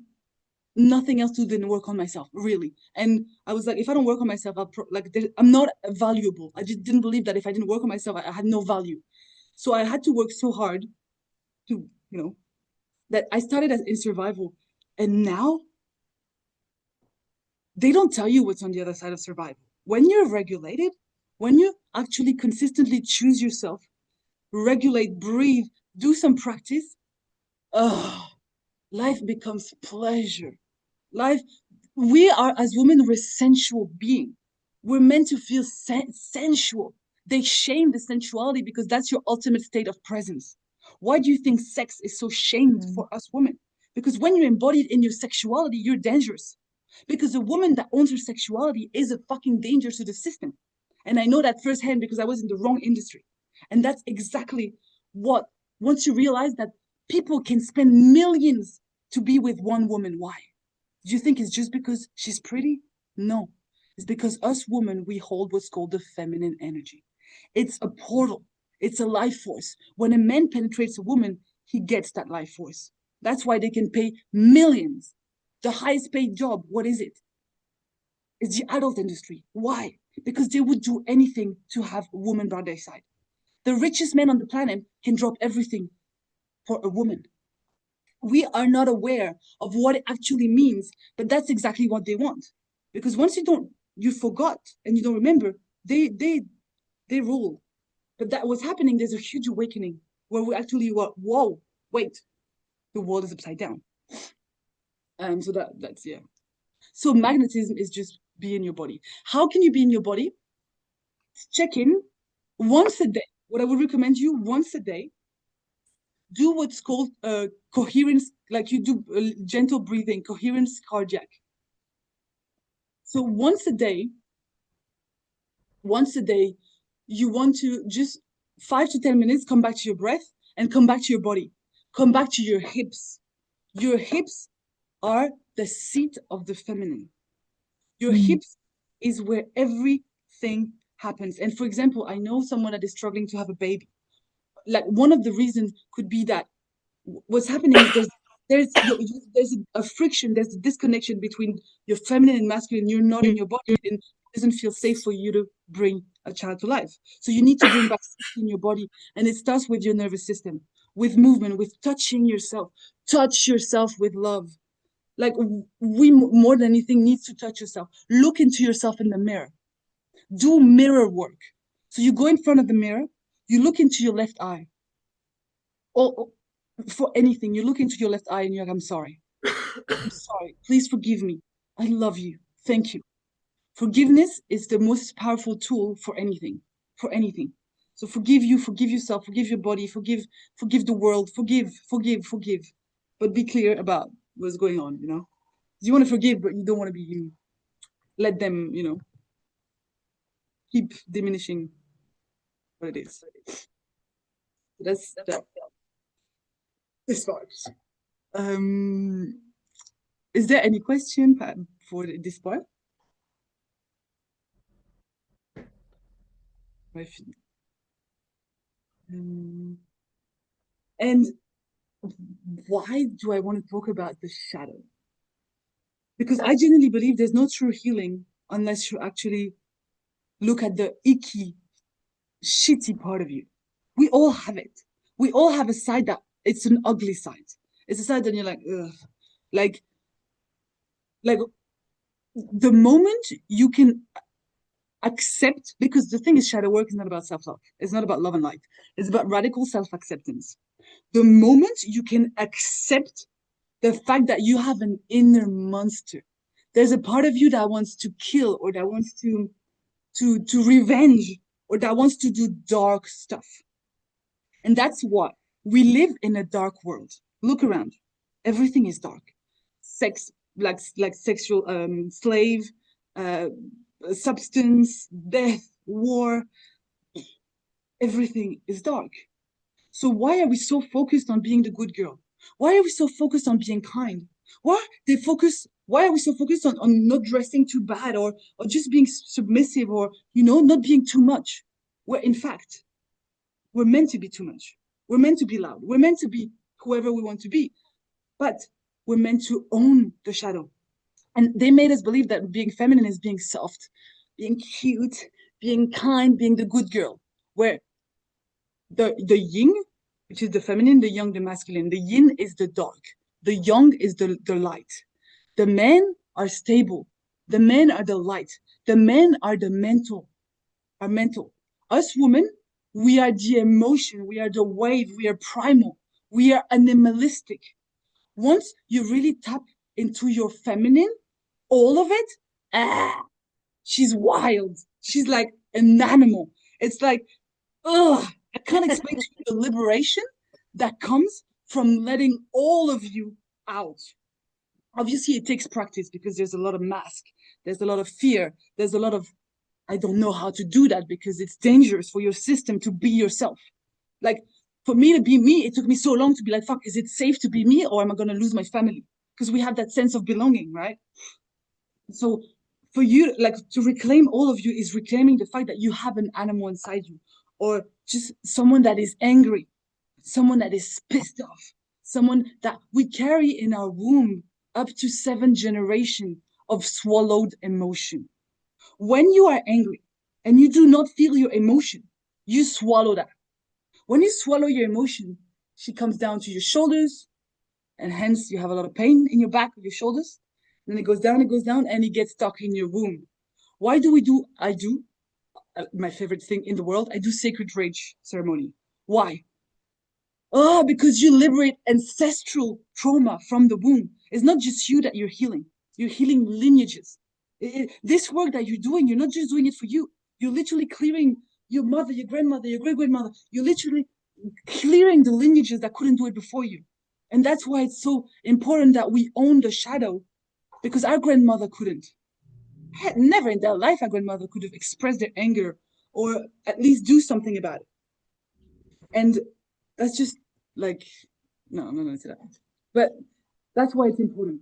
nothing else to do than work on myself, really. And I was like, if I don't work on myself, I'm not valuable. I just didn't believe that if I didn't work on myself, I had no value. So I had to work so hard to, that I started as in survival. And now they don't tell you what's on the other side of survival. When you're regulated, when you actually consistently choose yourself, regulate, breathe, do some practice, life becomes pleasure. Life, we are, as women, we're sensual being. We're meant to feel sensual. They shame the sensuality because that's your ultimate state of presence. Why do you think sex is so shamed for us women? Because when you're embodied in your sexuality, you're dangerous. Because a woman that owns her sexuality is a fucking danger to the system. And I know that firsthand because I was in the wrong industry. And that's exactly what, once you realize that people can spend millions to be with one woman, why? Do you think it's just because she's pretty? No. It's because us women, we hold what's called the feminine energy. It's a portal. It's a life force. When a man penetrates a woman, he gets that life force. That's why they can pay millions. The highest paid job, what is it? It's the adult industry. Why? Because they would do anything to have a woman by their side. The richest man on the planet can drop everything for a woman. We are not aware of what it actually means, but that's exactly what they want. Because once you forgot and you don't remember, they rule. But that was happening. There's a huge awakening where we actually were, whoa, wait, the world is upside down. So that's yeah. So magnetism is just be in your body. How can you be in your body? Check in once a day. What I would recommend you once a day, do what's called coherence, like you do gentle breathing, coherence cardiac. So once a day, you want to just 5 to 10 minutes, come back to your breath and come back to your body. Come back to your hips. Your hips are the seat of the feminine. Your hips is where everything happens. And for example, I know someone that is struggling to have a baby. Like one of the reasons could be that what's happening is there's a friction, there's a disconnection between your feminine and masculine. You're not in your body, and it doesn't feel safe for you to bring a child to life. So you need to bring back safety in your body, and it starts with your nervous system, with movement, with touching yourself. Touch yourself with love. Like we more than anything needs to touch yourself. Look into yourself in the mirror. Do mirror work. So you go in front of the mirror, you look into your left eye. Or for anything, you look into your left eye and you're like, I'm sorry. I'm sorry. Please forgive me. I love you. Thank you. Forgiveness is the most powerful tool for anything. For anything. So forgive you, forgive yourself, forgive your body, forgive the world, forgive. But be clear about what's going on, you know? You want to forgive, but you don't want to be let them, keep diminishing what it is. That's that as far. Um, is there any question for this part? And why do I want to talk about the shadow? Because I genuinely believe there's no true healing unless you actually look at the icky, shitty part of you. We all have it. We all have a side that it's an ugly side. It's a side that you're like, ugh. Like, like the moment you can accept, because the thing is, shadow work is not about self-love. It's not about love and light. It's about radical self-acceptance. The moment you can accept the fact that you have an inner monster, there's a part of you that wants to kill or that wants to revenge or that wants to do dark stuff. And that's what we live in a dark world. Look around. Everything is dark. Sex, like sexual slave, uh, substance, death, war, everything is dark. So why are we so focused on being the good girl? Why are we so focused on being kind? Why are we so focused on not dressing too bad or just being submissive or not being too much? Where in fact we're meant to be too much. We're meant to be loud. We're meant to be whoever we want to be. But we're meant to own the shadow. And they made us believe that being feminine is being soft, being cute, being kind, being the good girl. Where the yin, which is the feminine, the yang, the masculine. The yin is the dark. The yang is the light. The men are stable. The men are the light. The men are the mental, are mental. Us women, we are the emotion. We are the wave. We are primal. We are animalistic. Once you really tap into your feminine, all of it, she's wild. She's like an animal. It's like, ugh, I can't explain to you the liberation that comes from letting all of you out. Obviously, it takes practice because there's a lot of mask, there's a lot of fear, there's a lot of, I don't know how to do that because it's dangerous for your system to be yourself. Like, for me to be me, it took me so long to be like, fuck, is it safe to be me or am I going to lose my family? Because we have that sense of belonging, right? So for you, like to reclaim all of you is reclaiming the fact that you have an animal inside you, or just someone that is angry, someone that is pissed off, someone that we carry in our womb up to 7 generations of swallowed emotion. When you are angry and you do not feel your emotion, you swallow that. When you swallow your emotion, she comes down to your shoulders, and hence you have a lot of pain in your back of your shoulders. Then it goes down, and it gets stuck in your womb. Why do we do? I do my favorite thing in the world. I do sacred rage ceremony. Why? Oh, because you liberate ancestral trauma from the womb. It's not just you that you're healing. You're healing lineages. This work that you're doing, you're not just doing it for you. You're literally clearing your mother, your grandmother, your great grandmother. You're literally clearing the lineages that couldn't do it before you. And that's why it's so important that we own the shadow, because our grandmother couldn't. Never in their life our grandmother could have expressed their anger or at least do something about it. And that's just like, no, I'm not going to say that. But that's why it's important.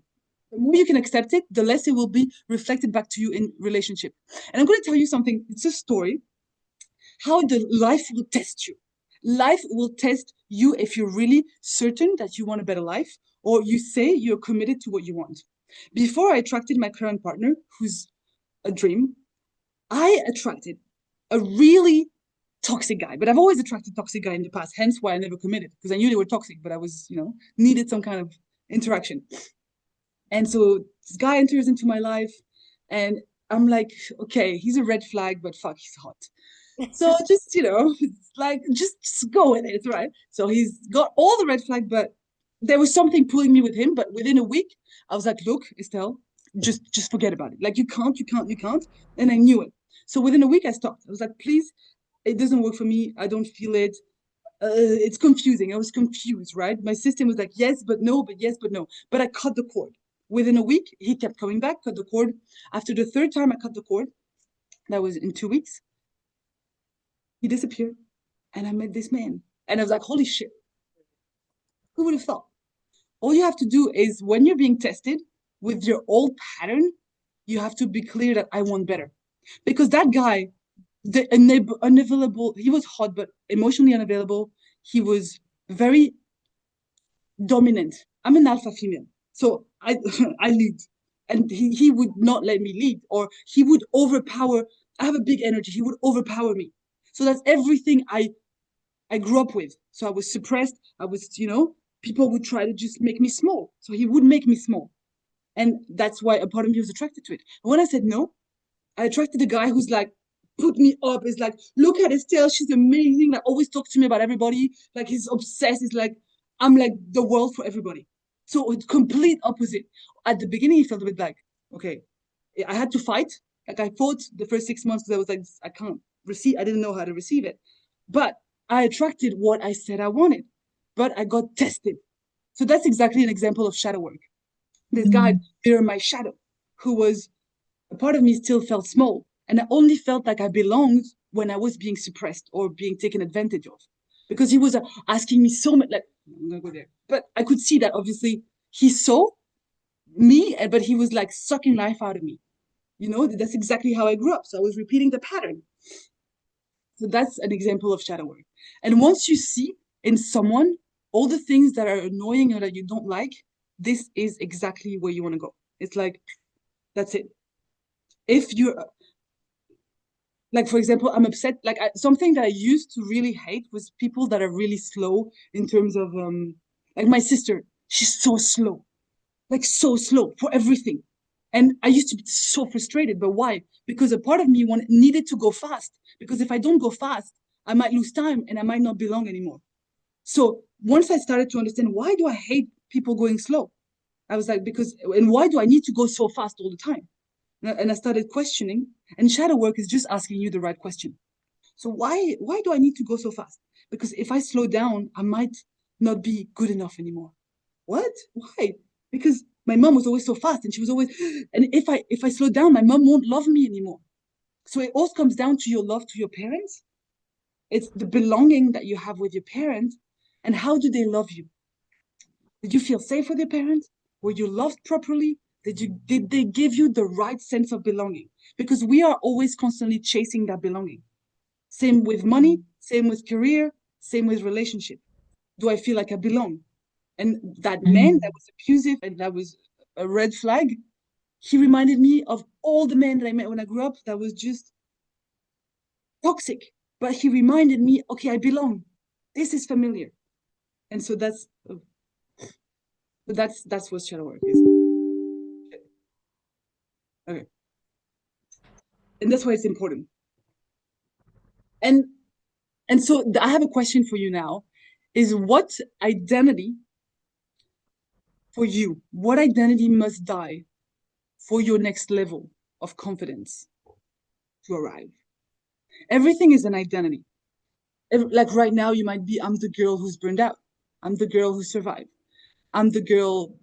The more you can accept it, the less it will be reflected back to you in relationship. And I'm going to tell you something. It's a story how the life will test you. Life will test you if you're really certain that you want a better life or you say you're committed to what you want. Before I attracted my current partner, who's a dream, I attracted a really toxic guy. But I've always attracted toxic guy in the past, hence why I never committed, because I knew they were toxic, but I was, needed some kind of interaction. And so this guy enters into my life, and I'm like, okay, he's a red flag, but fuck, he's hot. So just, like, just go with it, right? So he's got all the red flag, but there was something pulling me with him. But within a week, I was like, look, Estelle, just forget about it. Like, you can't. And I knew it. So within a week, I stopped. I was like, please, it doesn't work for me. I don't feel it. It's confusing. I was confused, right? My system was like, yes, but no, but yes, but no. But I cut the cord. Within a week, he kept coming back, cut the cord. After the third time I cut the cord, that was in 2 weeks, he disappeared. And I met this man. And I was like, holy shit, who would have thought? All you have to do is when you're being tested with your old pattern, you have to be clear that I want better. Because that guy, unavailable, he was hot, but emotionally unavailable. He was very dominant. I'm an alpha female. So I I lead. And he would not let me lead, or he would overpower. I have a big energy. He would overpower me. So that's everything I grew up with. So I was suppressed. I was, people would try to just make me small. So he would make me small. And that's why a part of me was attracted to it. And when I said no, I attracted a guy who's like, put me up. Is like, look at Estelle. She's amazing. Like, always talks to me about everybody. Like, he's obsessed. He's like, I'm like the world for everybody. So it's complete opposite. At the beginning, he felt a bit like, okay, I had to fight. Like, I fought the first 6 months because I was like, I can't receive. I didn't know how to receive it. But I attracted what I said I wanted. But I got tested. So that's exactly an example of shadow work. This guy mirrored my shadow, who was a part of me still felt small. And I only felt like I belonged when I was being suppressed or being taken advantage of. Because he was asking me so much, like, I'm gonna go there. But I could see that obviously he saw me, but he was like sucking life out of me. That's exactly how I grew up. So I was repeating the pattern. So that's an example of shadow work. And once you see in someone all the things that are annoying or that you don't like, this is exactly where you want to go. It's like, that's it. If you're like, for example, I'm upset, like something that I used to really hate was people that are really slow in terms of like my sister, she's so slow, like so slow for everything. And I used to be so frustrated. But why? Because a part of me needed to go fast. Because if I don't go fast, I might lose time and I might not belong anymore. So once I started to understand, why do I hate people going slow? I was like, and why do I need to go so fast all the time? And I started questioning. And shadow work is just asking you the right question. So why do I need to go so fast? Because if I slow down, I might not be good enough anymore. What? Why? Because my mom was always so fast, and she was always, and if I slow down, my mom won't love me anymore. So it all comes down to your love to your parents. It's the belonging that you have with your parents, and how do they love you? Did you feel safe with your parents? Were you loved properly? Did they give you the right sense of belonging? Because we are always constantly chasing that belonging. Same with money, same with career, same with relationship. Do I feel like I belong? And that man that was abusive and that was a red flag, he reminded me of all the men that I met when I grew up that was just toxic. But he reminded me, okay, I belong. This is familiar. And so that's what shadow work is. Okay. And that's why it's important. And and so I have a question for you now is what identity for you, what identity must die for your next level of confidence to arrive? Everything is an identity. Like right now, you might be, I'm the girl who's burned out. I'm the girl who survived. I'm the girl,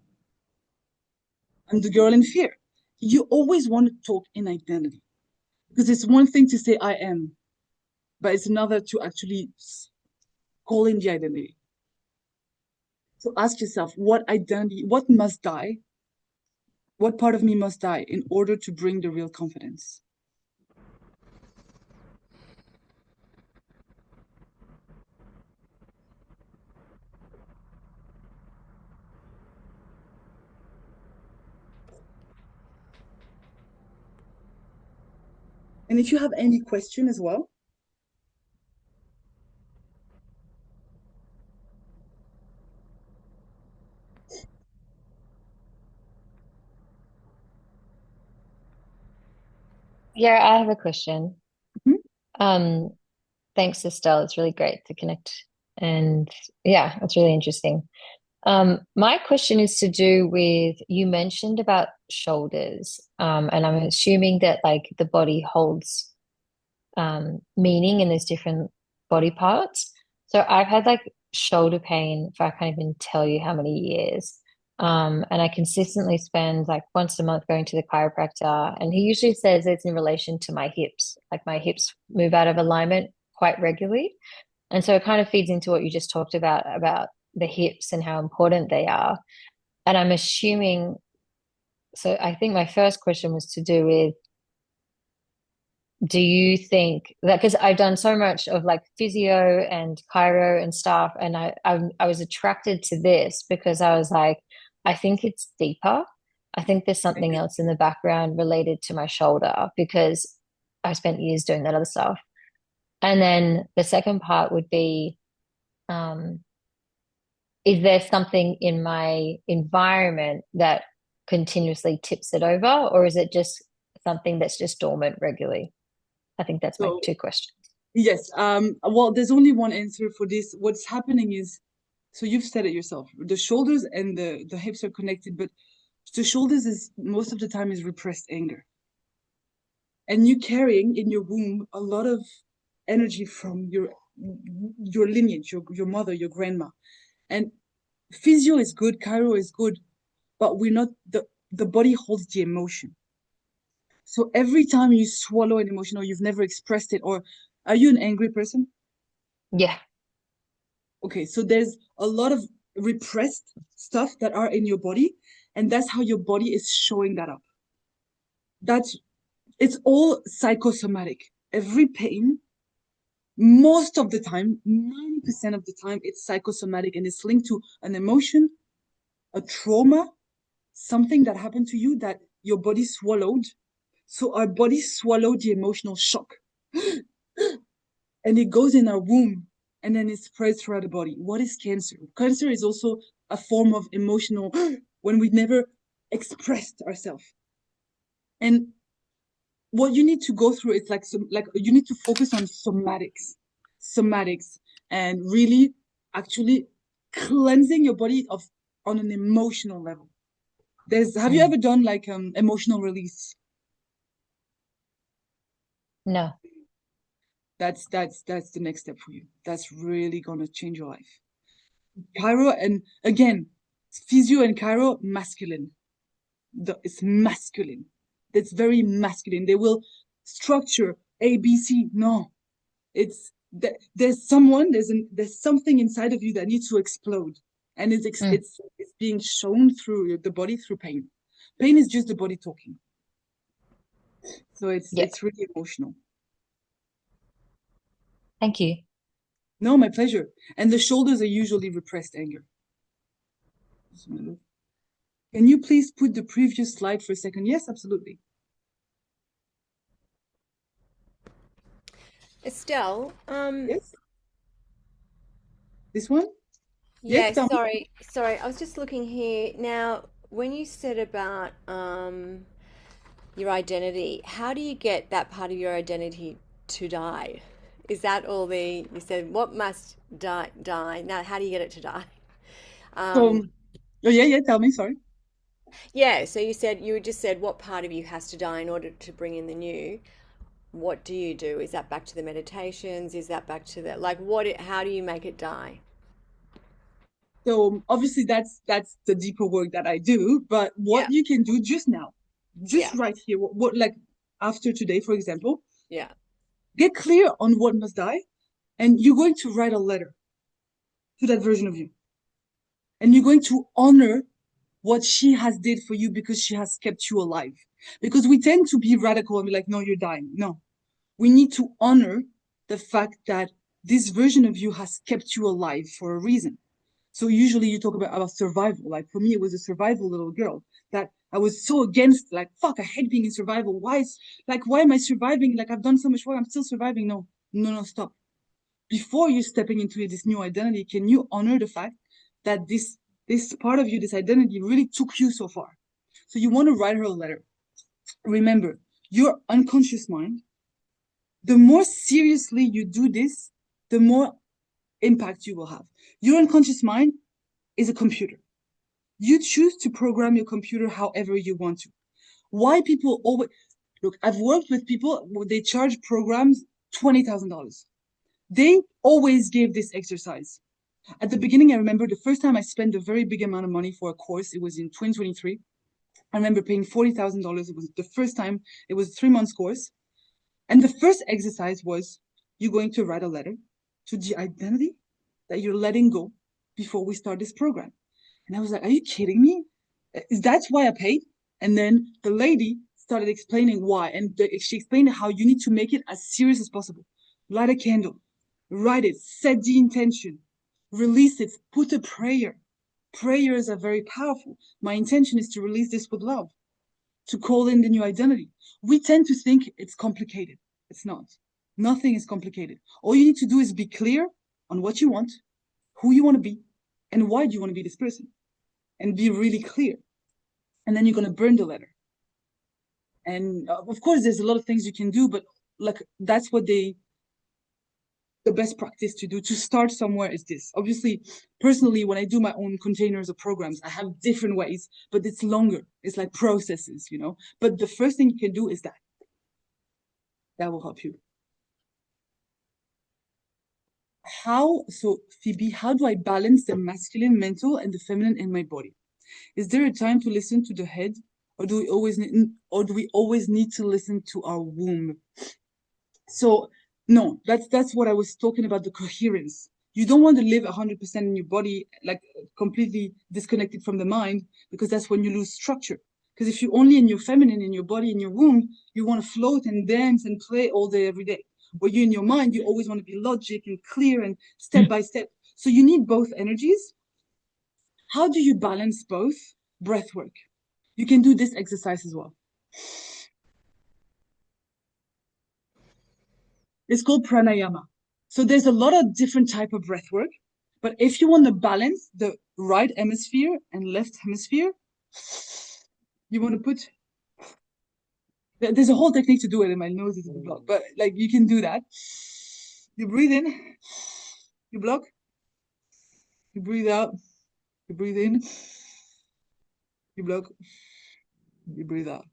I'm the girl in fear. You always want to talk in identity because it's one thing to say I am, but it's another to actually call in the identity. So ask yourself, what identity, what must die? What part of me must die in order to bring the real confidence? And if you have any question as well, Yeah, I have a question. Mhm. Um, Thanks, Estelle. It's really great to connect. And yeah, it's really interesting. My question is to do with you mentioned about shoulders, and I'm assuming that like the body holds meaning in those different body parts. So I've had like shoulder pain for I can't even tell you how many years. And I consistently spend like once a month going to the chiropractor, and he usually says it's in relation to my hips. Like my hips move out of alignment quite regularly. And so it kind of feeds into what you just talked about the hips and how important they are. And I'm assuming, so I think my first question was to do with, do you think that because I've done so much of like physio and chiro and stuff, and I was attracted to this because I was like, I think it's deeper. I think there's something else in the background related to my shoulder because I spent years doing that other stuff. And then the second part would be, um, is there something in my environment that continuously tips it over, or is it just something that's just dormant regularly? I think that's my So two questions. yes, well, there's only one answer for this. What's happening is, so you've said it yourself, the shoulders and the hips are connected, but the shoulders is most of the time is repressed anger. And you carrying in your womb a lot of energy from your lineage, your mother, your grandma. And physio is good, chiro is good, but we're not the body holds the emotion. So every time you swallow an emotion or you've never expressed it, or are you an angry person? Yeah. Okay, so there's a lot of repressed stuff that are in your body, and that's how your body is showing that up. That's it's all psychosomatic. Every pain, most of the time, 90% of the time, it's psychosomatic and it's linked to an emotion, a trauma, something that happened to you that your body swallowed. So our body swallowed the emotional shock and it goes in our womb and then it spreads throughout the body. What is cancer? Cancer is also a form of emotional when we never expressed ourselves. And what you need to go through is like some like you need to focus on somatics, and really actually cleansing your body of on an emotional level. There's have you Mm. ever done like emotional release? No. That's the next step for you. That's really gonna change your life. Chiro, and again, physio and chiro, masculine. It's masculine. It's very masculine. They will structure A, B, C. No, it's there's something inside of you that needs to explode, and Mm. it's being shown through the body through pain. Pain is just the body talking. So Yeah. it's really emotional. Thank you. No, my pleasure. And the shoulders are usually repressed anger. Can you please put the previous slide for a second? Yes, absolutely. Estelle, Yes, this one. Yes, yeah, tell me. sorry. I was just looking here. Now, when you said about your identity, how do you get that part of your identity to die? Is that all you said, what must die? Now, how do you get it to die? So, Um, oh yeah, yeah. Tell me. Sorry. yeah, so you just said what part of you has to die in order to bring in the new. What do you do? Is that back to the meditations? Is that back to the like how do you make it die? So obviously that's the deeper work that I do. But what Yeah. you can do just now, just Yeah. right here, what like after today, for example, Yeah. get clear on what must die, and you're going to write a letter to that version of you, and you're going to honor what she has did for you because she has kept you alive. Because we tend to be radical and be like, no, you're dying. No, we need to honor the fact that this version of you has kept you alive for a reason. So usually you talk about survival. Like for me, it was a survival little girl that I was so against. Like fuck, I hate being in survival. Why am I surviving? Like I've done so much work, I'm still surviving. No, no, no, stop. Before you stepping into this new identity, can you honor the fact that this part of you, this identity, really took you so far? So you want to write her a letter. Remember, your unconscious mind, the more seriously you do this, the more impact you will have. Your unconscious mind is a computer. You choose to program your computer however you want to. Why people always look, I've worked with people where they charge programs $20,000. They always give this exercise. At the beginning, I remember the first time I spent a very big amount of money for a course, it was in 2023. I remember paying $40,000. It was the first time, it was a 3 month course. And the first exercise was you're going to write a letter to the identity that you're letting go before we start this program. And I was like, are you kidding me? Is that why I paid? And then the lady started explaining why. And she explained how you need to make it as serious as possible. Light a candle, write it, set the intention, release it, put a prayer. Prayers are very powerful. My intention is to release this with love, to call in the new identity. We tend to think it's complicated. It's not. Nothing is complicated. All you need to do is be clear on what you want, who you want to be, and why do you want to be this person. And be really clear. And then you're going to burn the letter. And of course, there's a lot of things you can do, but like that's what the best practice to do to start somewhere is this. Obviously, personally, when I do my own containers or programs, I have different ways, but it's longer. It's like processes, you know. But the first thing you can do is that. That will help you. So Phoebe, how do I balance the masculine mental and the feminine in my body? Is there a time to listen to the head, or do we always need to listen to our womb? So no, that's what I was talking about, the coherence. You don't want to live 100% in your body, like completely disconnected from the mind, because that's when you lose structure. Because if you're only in your feminine, in your body, in your womb, you want to float and dance and play all day, every day. Where you're in your mind, you always want to be logic and clear and step by step. So you need both energies. How do you balance both? Breath work. You can do this exercise as well. It's called pranayama. So there's a lot of different type of breath work. But if you want to balance the right hemisphere and left hemisphere, you want to put, there's a whole technique to do it, and my nose is blocked, but like you can do that. You breathe in, you block, you breathe out, you breathe in, you block, you breathe out.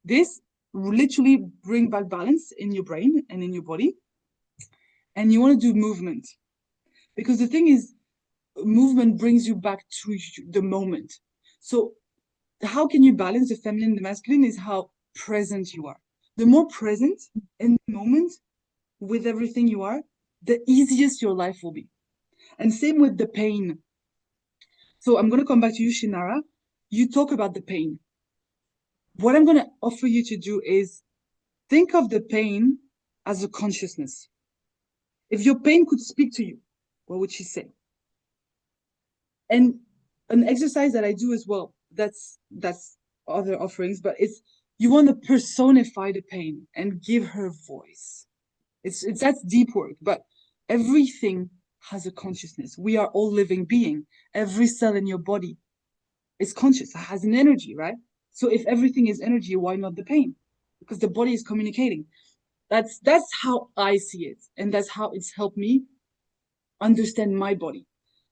This literally bring back balance in your brain and in your body. And you want to do movement. Because the thing is, movement brings you back to the moment. So how can you balance the feminine and the masculine is how present you are. The more present in the moment with everything you are, the easiest your life will be. And same with the pain. So I'm going to come back to you, Shinara. You talk about the pain. What I'm going to offer you to do is think of the pain as a consciousness. If your pain could speak to you, what would she say? And an exercise that I do as well, that's other offerings, but it's you want to personify the pain and give her voice. It's that's deep work, but everything has a consciousness. We are all living being. Every cell in your body is conscious, it has an energy, right? So if everything is energy, why not the pain? Because the body is communicating. That's how I see it. And that's how it's helped me understand my body.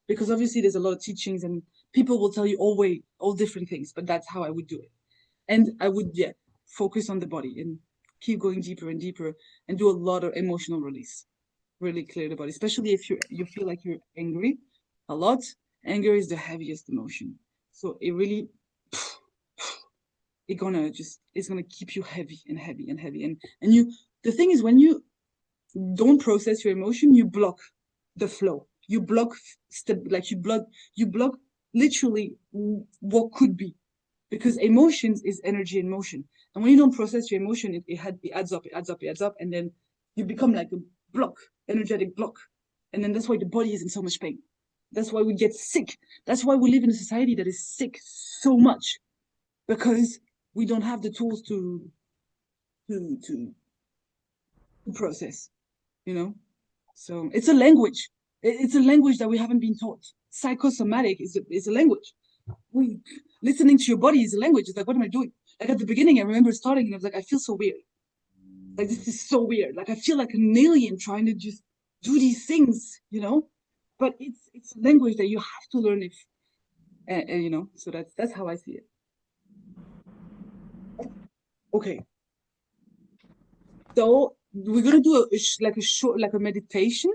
Because obviously there's a lot of teachings and people will tell you all different things, but that's how I would do it. And I would, focus on the body and keep going deeper and deeper and do a lot of emotional release. Really clear the body, especially if you feel like you're angry a lot. Anger is the heaviest emotion. So it really, it's gonna keep you heavy and heavy and heavy. And the thing is, when you don't process your emotion, you block the flow. You block you block literally what could be, because emotions is energy in motion. And when you don't process your emotion, it adds up, and then you become like a block, energetic block. And then that's why the body is in so much pain. That's why we get sick. That's why we live in a society that is sick so much, because we don't have the tools to process, you know? So it's a language. It's a language that we haven't been taught. Psychosomatic is a language. Listening to your body is a language. It's like, what am I doing? Like at the beginning, I remember starting and I was like, I feel so weird. Like, this is so weird. Like, I feel like an alien trying to just do these things, you know? But it's a language that you have to learn if, you know, so that's how I see it. Okay. So we're gonna do like a short, like a meditation.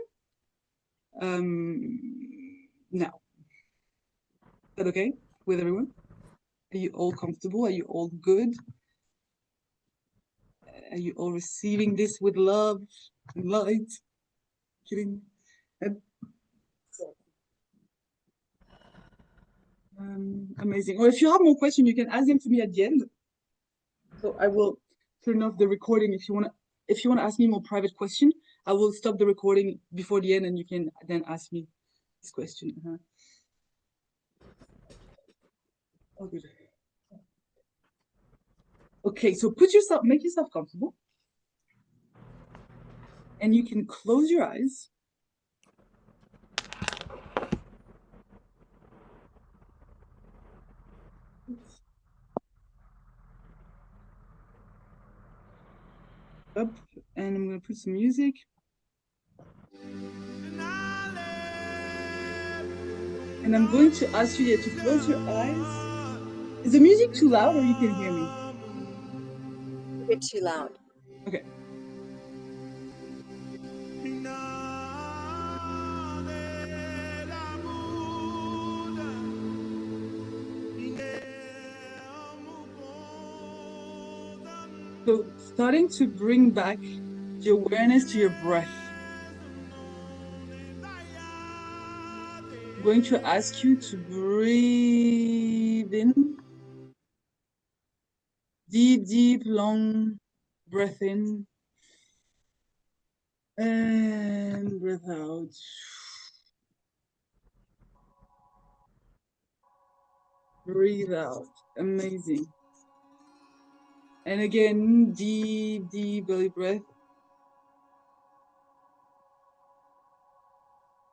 Now. Is that okay with everyone? Are you all comfortable? Are you all good? Are you all receiving this with love and light? Kidding. And, amazing. Or if you have more questions, you can ask them to me at the end. So I will turn off the recording if you wanna ask me more private question. I will stop the recording before the end, and you can then ask me this question. Oh, good. Okay, so make yourself comfortable, and you can close your eyes. Up, and I'm gonna put some music. And I'm going to ask you to close your eyes. Is the music too loud or you can hear me? A bit too loud. Okay. So starting to bring back your awareness to your breath. I'm going to ask you to breathe in. Deep, deep, long breath in. And breath out. Breathe out. Amazing. And again, deep, deep belly breath.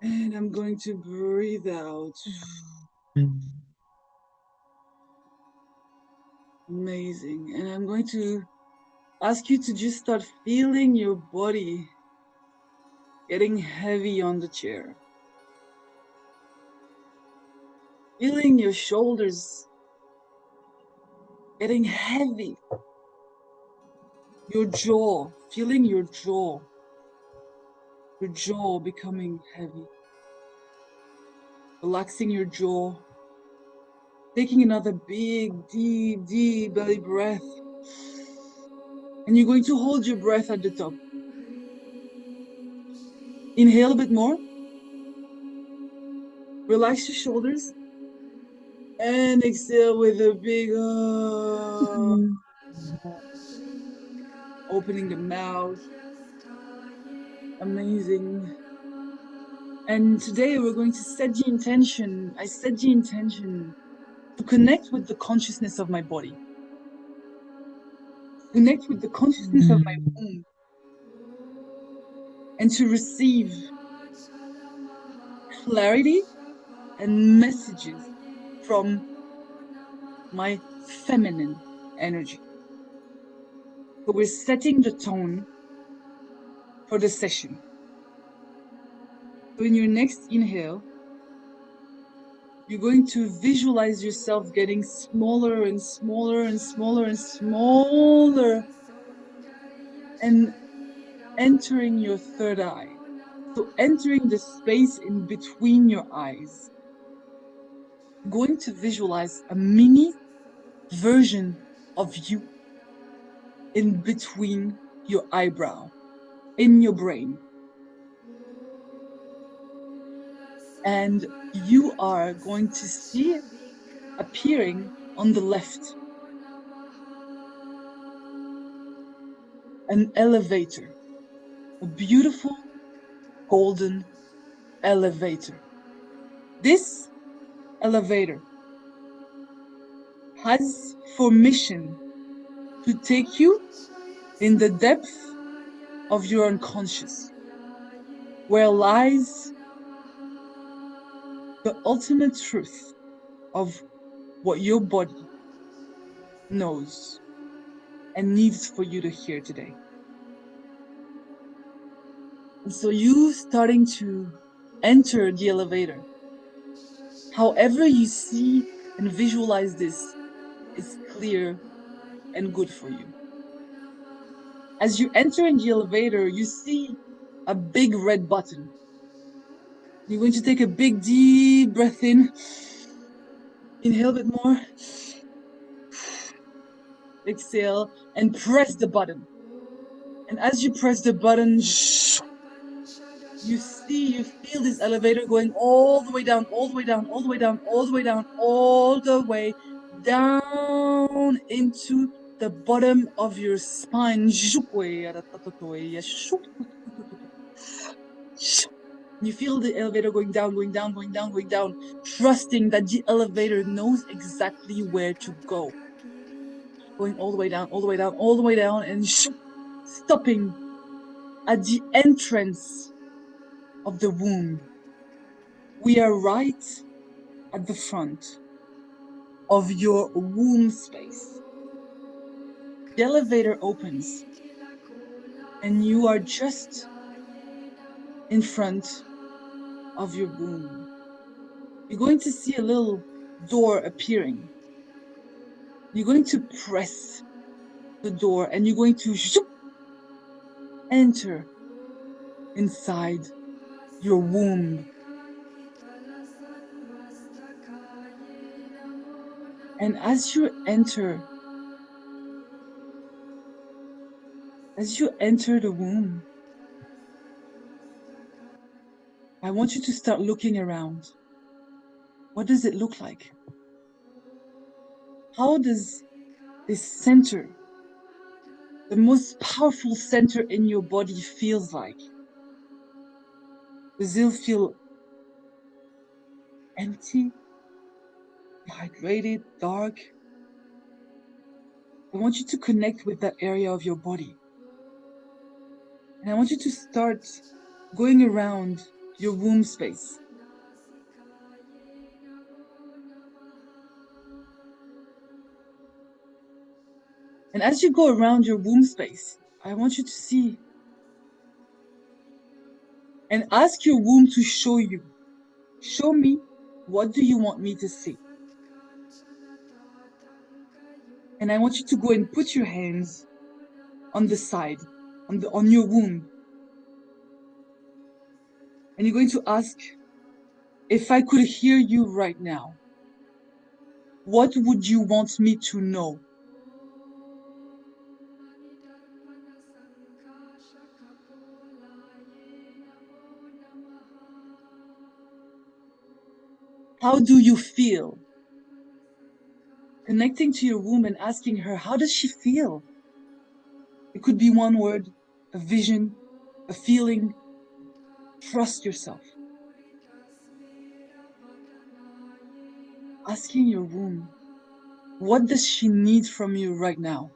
And I'm going to breathe out. Amazing. And I'm going to ask you to just start feeling your body getting heavy on the chair. Feeling your shoulders getting heavy. Your jaw, feeling your jaw becoming heavy. Relaxing your jaw. Taking another big, deep, deep belly breath. And you're going to hold your breath at the top. Inhale a bit more. Relax your shoulders. And exhale with a big opening the mouth. Amazing. And today we're going to set the intention. I set the intention to connect with the consciousness of my body. Connect with the consciousness of my womb. And to receive clarity and messages from my feminine energy. So we're setting the tone for the session. So in your next inhale, you're going to visualize yourself getting smaller and smaller and smaller and smaller and entering your third eye. So entering the space in between your eyes. You're going to visualize a mini version of you in between your eyebrow, in your brain. And you are going to see appearing on the left an elevator, a beautiful golden elevator. This elevator has for mission to take you in the depth of your unconscious, where lies the ultimate truth of what your body knows and needs for you to hear today. And so you starting to enter the elevator, however you see and visualize this is clear and good for you. As you enter in the elevator, you see a big red button. You're going to take a big deep breath in. Inhale a bit more. Exhale and press the button. And as you press the button, you feel this elevator going all the way down, all the way down, all the way down, all the way down, all the way down into the bottom of your spine. You feel the elevator going down, going down, going down, going down, trusting that the elevator knows exactly where to go. Going all the way down, all the way down, all the way down, and stopping at the entrance of the womb. We are right at the front of your womb space. The elevator opens, and you are just in front of your womb. You're going to see a little door appearing. You're going to press the door, and you're going to enter inside your womb. And as you enter the womb, I want you to start looking around. What does it look like? How does this center, the most powerful center in your body, feels like? Does it feel empty, dehydrated, dark? I want you to connect with that area of your body. And I want you to start going around your womb space. And as you go around your womb space, I want you to see and ask your womb to show you. Show me, what do you want me to see? And I want you to go and put your hands on the side, on your womb. And you're going to ask, if I could hear you right now, what would you want me to know? How do you feel? Connecting to your womb and asking her, how does she feel? It could be one word, a vision, a feeling. Trust yourself. Asking your womb, what does she need from you right now?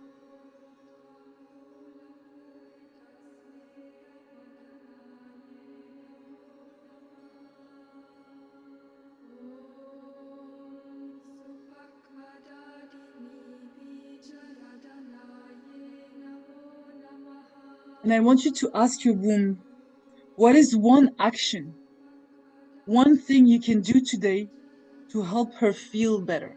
And I want you to ask your womb, what is one action, one thing you can do today to help her feel better?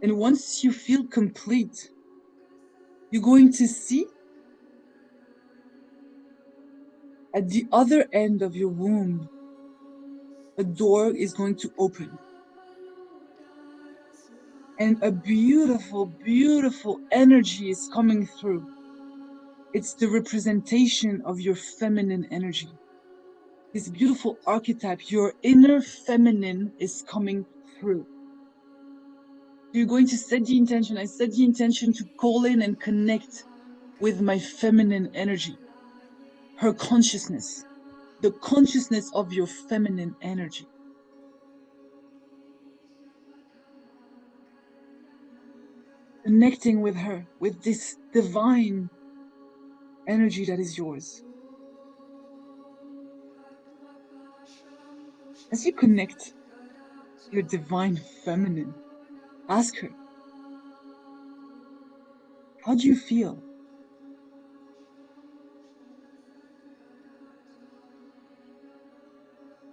And once you feel complete, you're going to see at the other end of your womb, a door is going to open. And a beautiful, beautiful energy is coming through. It's the representation of your feminine energy. This beautiful archetype, your inner feminine, is coming through. You're going to set the intention. I set the intention to call in and connect with my feminine energy, her consciousness, the consciousness of your feminine energy. connecting with her, with this divine energy that is yours. As you connect your divine feminine, ask her, how do you feel?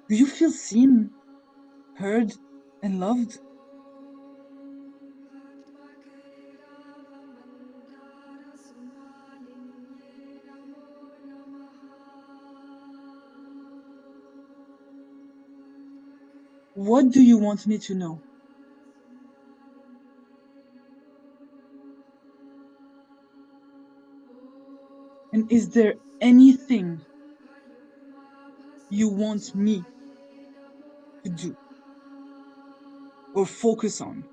Do you feel seen, heard, and loved? What do you want me to know? And is there anything you want me to do or focus on?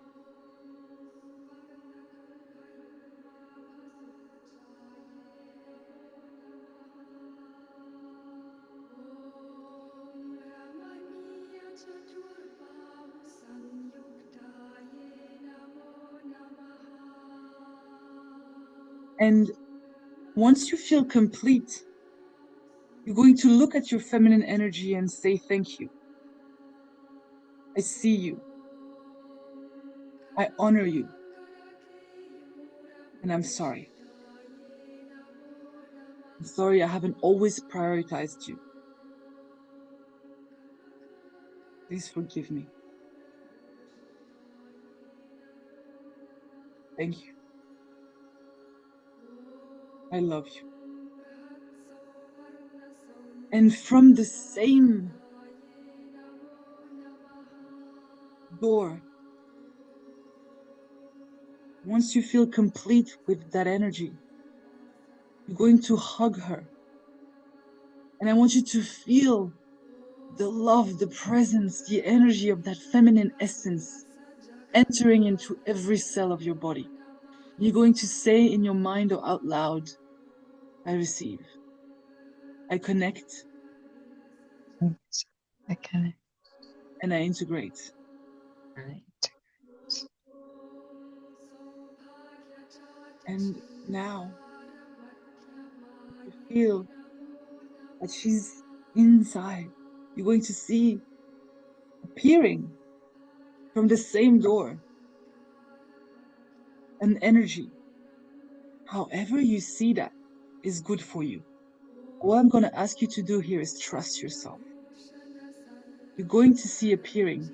And once you feel complete, you're going to look at your feminine energy and say, thank you. I see you. I honor you. And I'm sorry. I'm sorry I haven't always prioritized you. Please forgive me. Thank you. I love you. And from the same door, once you feel complete with that energy, you're going to hug her. And I want you to feel the love, the presence, the energy of that feminine essence entering into every cell of your body. You're going to say in your mind or out loud, I receive. I connect. Okay. And I integrate. Right. And now you feel that she's inside. You're going to see appearing from the same door an energy. However you see that is good for you. What I'm going to ask you to do here is trust yourself. You're going to see appearing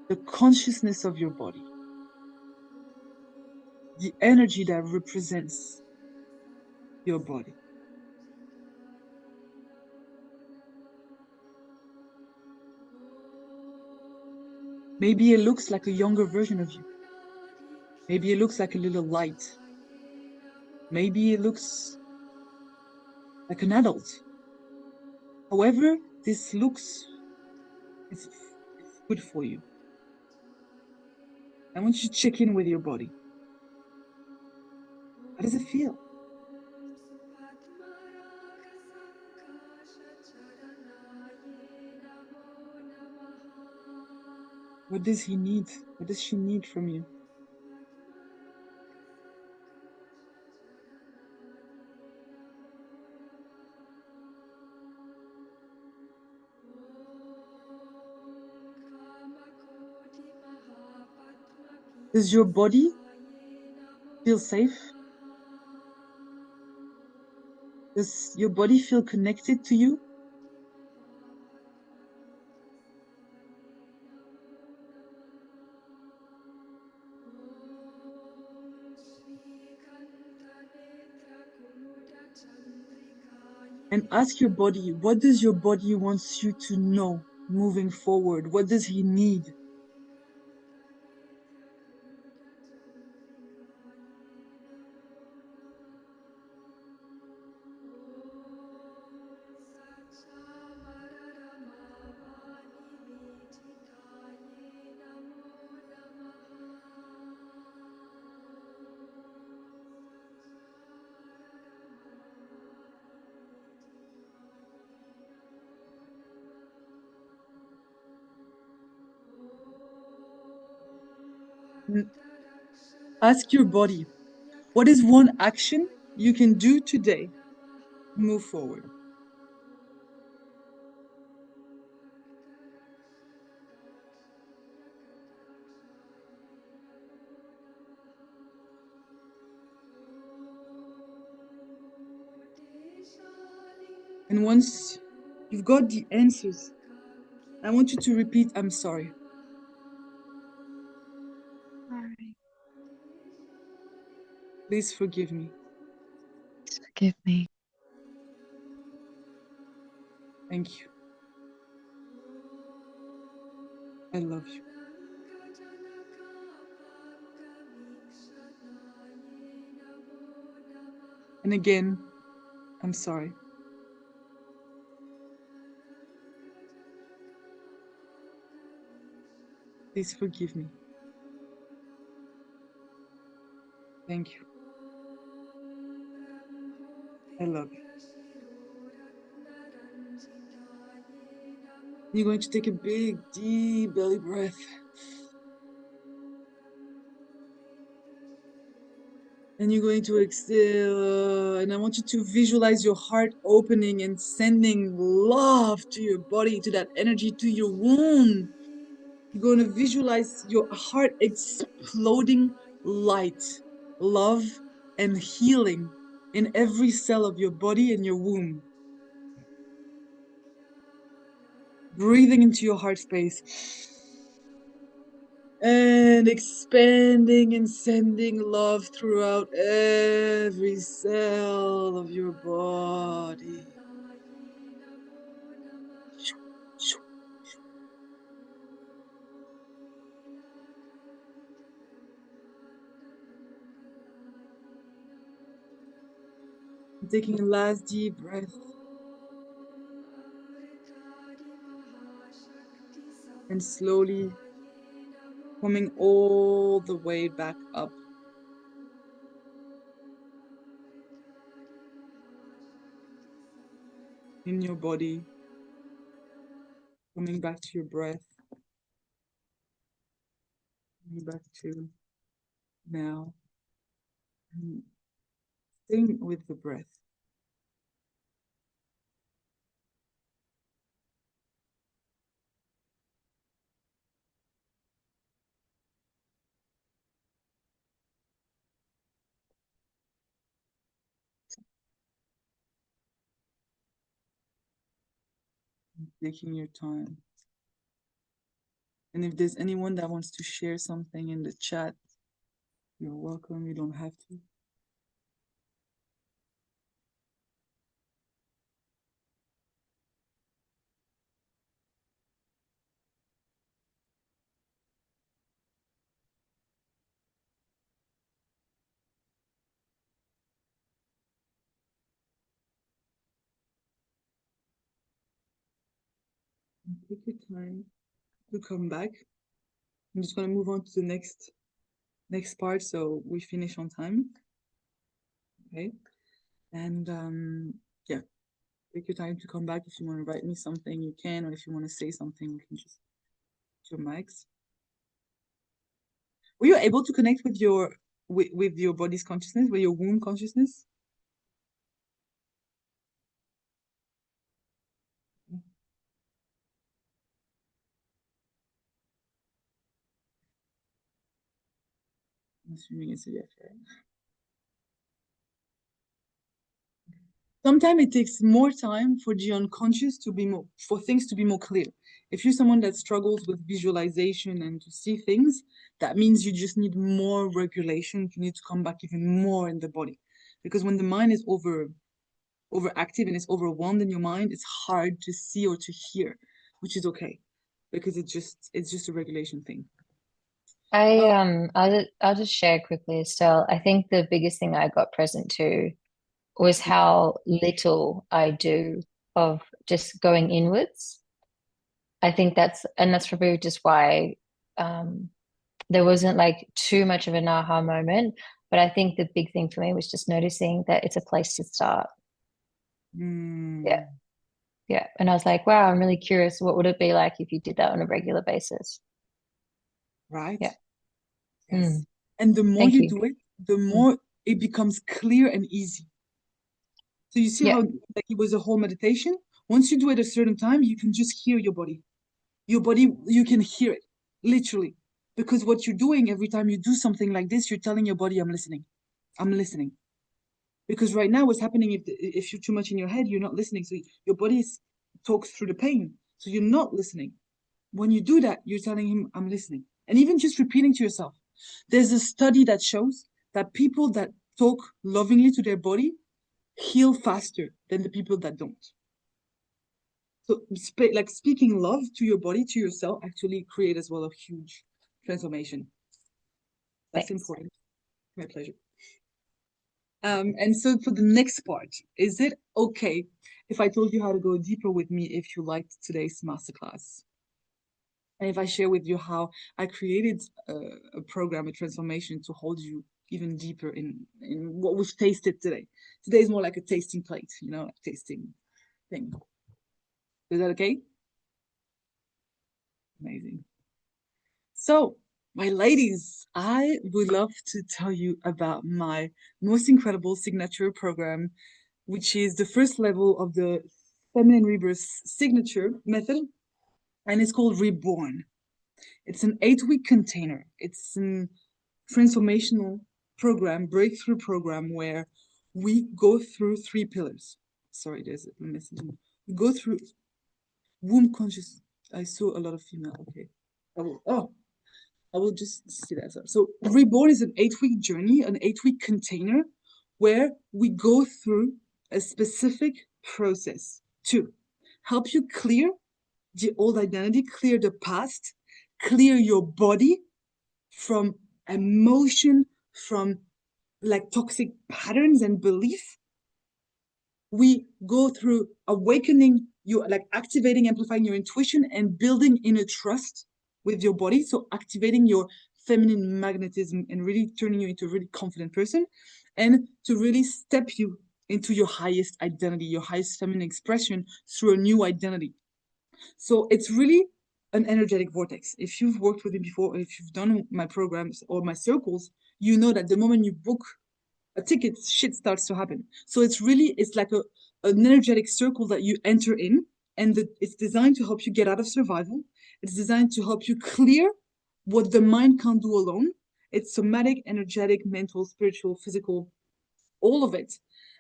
the consciousness of your body, the energy that represents your body. Maybe it looks like a younger version of you. Maybe it looks like a little light. Maybe it looks like an adult. However this looks, it's good for you. I want you to check in with your body. How does it feel? What does he need? What does she need from you? Does your body feel safe? Does your body feel connected to you? And ask your body, what does your body want you to know moving forward? What does he need? Ask your body, what is one action you can do today to move forward? And once you've got the answers, I want you to repeat, I'm sorry. Sorry. Please forgive me. Forgive me. Thank you. I love you. And again, I'm sorry. Please forgive me. Thank you. I love you. You're going to take a big, deep belly breath. And you're going to exhale. And I want you to visualize your heart opening and sending love to your body, to that energy, to your womb. You're going to visualize your heart exploding light, love, and healing in every cell of your body and your womb. Breathing into your heart space. And expanding and sending love throughout every cell of your body. Taking a last deep breath. And slowly coming all the way back up. In your body. Coming back to your breath. Coming back to now. And staying with the breath. Taking your time. And if there's anyone that wants to share something in the chat, you're welcome. You don't have to. Take your time to come back. I'm just going to move on to the next part so we finish on time. Okay. And yeah, take your time to come back. If you want to write me something, you can, or if you want to say something, you can just put your mics. Were you able to connect with your body's consciousness, with your womb consciousness? I'm assuming it's a yes, right? Sometimes it takes more time for the unconscious to be for things to be more clear. If you're someone that struggles with visualization and to see things, that means you just need more regulation. You need to come back even more in the body. Because when the mind is overactive and it's overwhelmed in your mind, it's hard to see or to hear, which is okay. Because it's just a regulation thing. I'll just share quickly, Estelle. I think the biggest thing I got present to was how little I do of just going inwards. I think that's probably just why there wasn't like too much of an aha moment. But I think the big thing for me was just noticing that it's a place to start. Yeah. Yeah. And I was like, wow, I'm really curious. What would it be like if you did that on a regular basis? Right? Yeah. Yes. And the more Thank you you. do it, the more it becomes clear and easy. So you see Yeah. how like it was a whole meditation? Once you do it a certain time, you can just hear your body. Your body, you can hear it, literally. Because what you're doing every time you do something like this, you're telling your body, I'm listening. I'm listening. Because right now, what's happening if you're too much in your head, you're not listening. So your body talks through the pain. So you're not listening. When you do that, you're telling him, I'm listening. And even just repeating to yourself. There's a study that shows that people that talk lovingly to their body heal faster than the people that don't. So like speaking love to your body, to yourself, actually create as well a huge transformation. That's Thanks. important. My pleasure. And so for the next part, is it okay if I told you how to go deeper with me if you liked today's masterclass? And if I share with you how I created a program, a transformation to hold you even deeper in what we've tasted today. Today is more like a tasting plate, you know, like tasting thing. Is that okay? Amazing. So, my ladies, I would love to tell you about my most incredible signature program, which is the first level of the Feminine Rebirth signature method, and it's called Reborn. It's an 8-week container. It's an transformational program, breakthrough program, where we go through 3 pillars. Sorry, there's a message. We go through womb conscious. I saw a lot of female. Okay. I will just see that. So Reborn is an 8-week journey, an 8-week container where we go through a specific process to help you clear the old identity, clear the past, clear your body from emotion, from like toxic patterns and belief. We go through awakening you, like activating, amplifying your intuition and building inner trust with your body. So activating your feminine magnetism and really turning you into a really confident person, and to really step you into your highest identity, your highest feminine expression through a new identity. So it's really an energetic vortex. If you've worked with me before, or if you've done my programs or my circles, you know that the moment you book a ticket, shit starts to happen. So it's like an energetic circle that you enter in, and it's designed to help you get out of survival. It's designed to help you clear what the mind can't do alone. It's somatic, energetic, mental, spiritual, physical, all of it.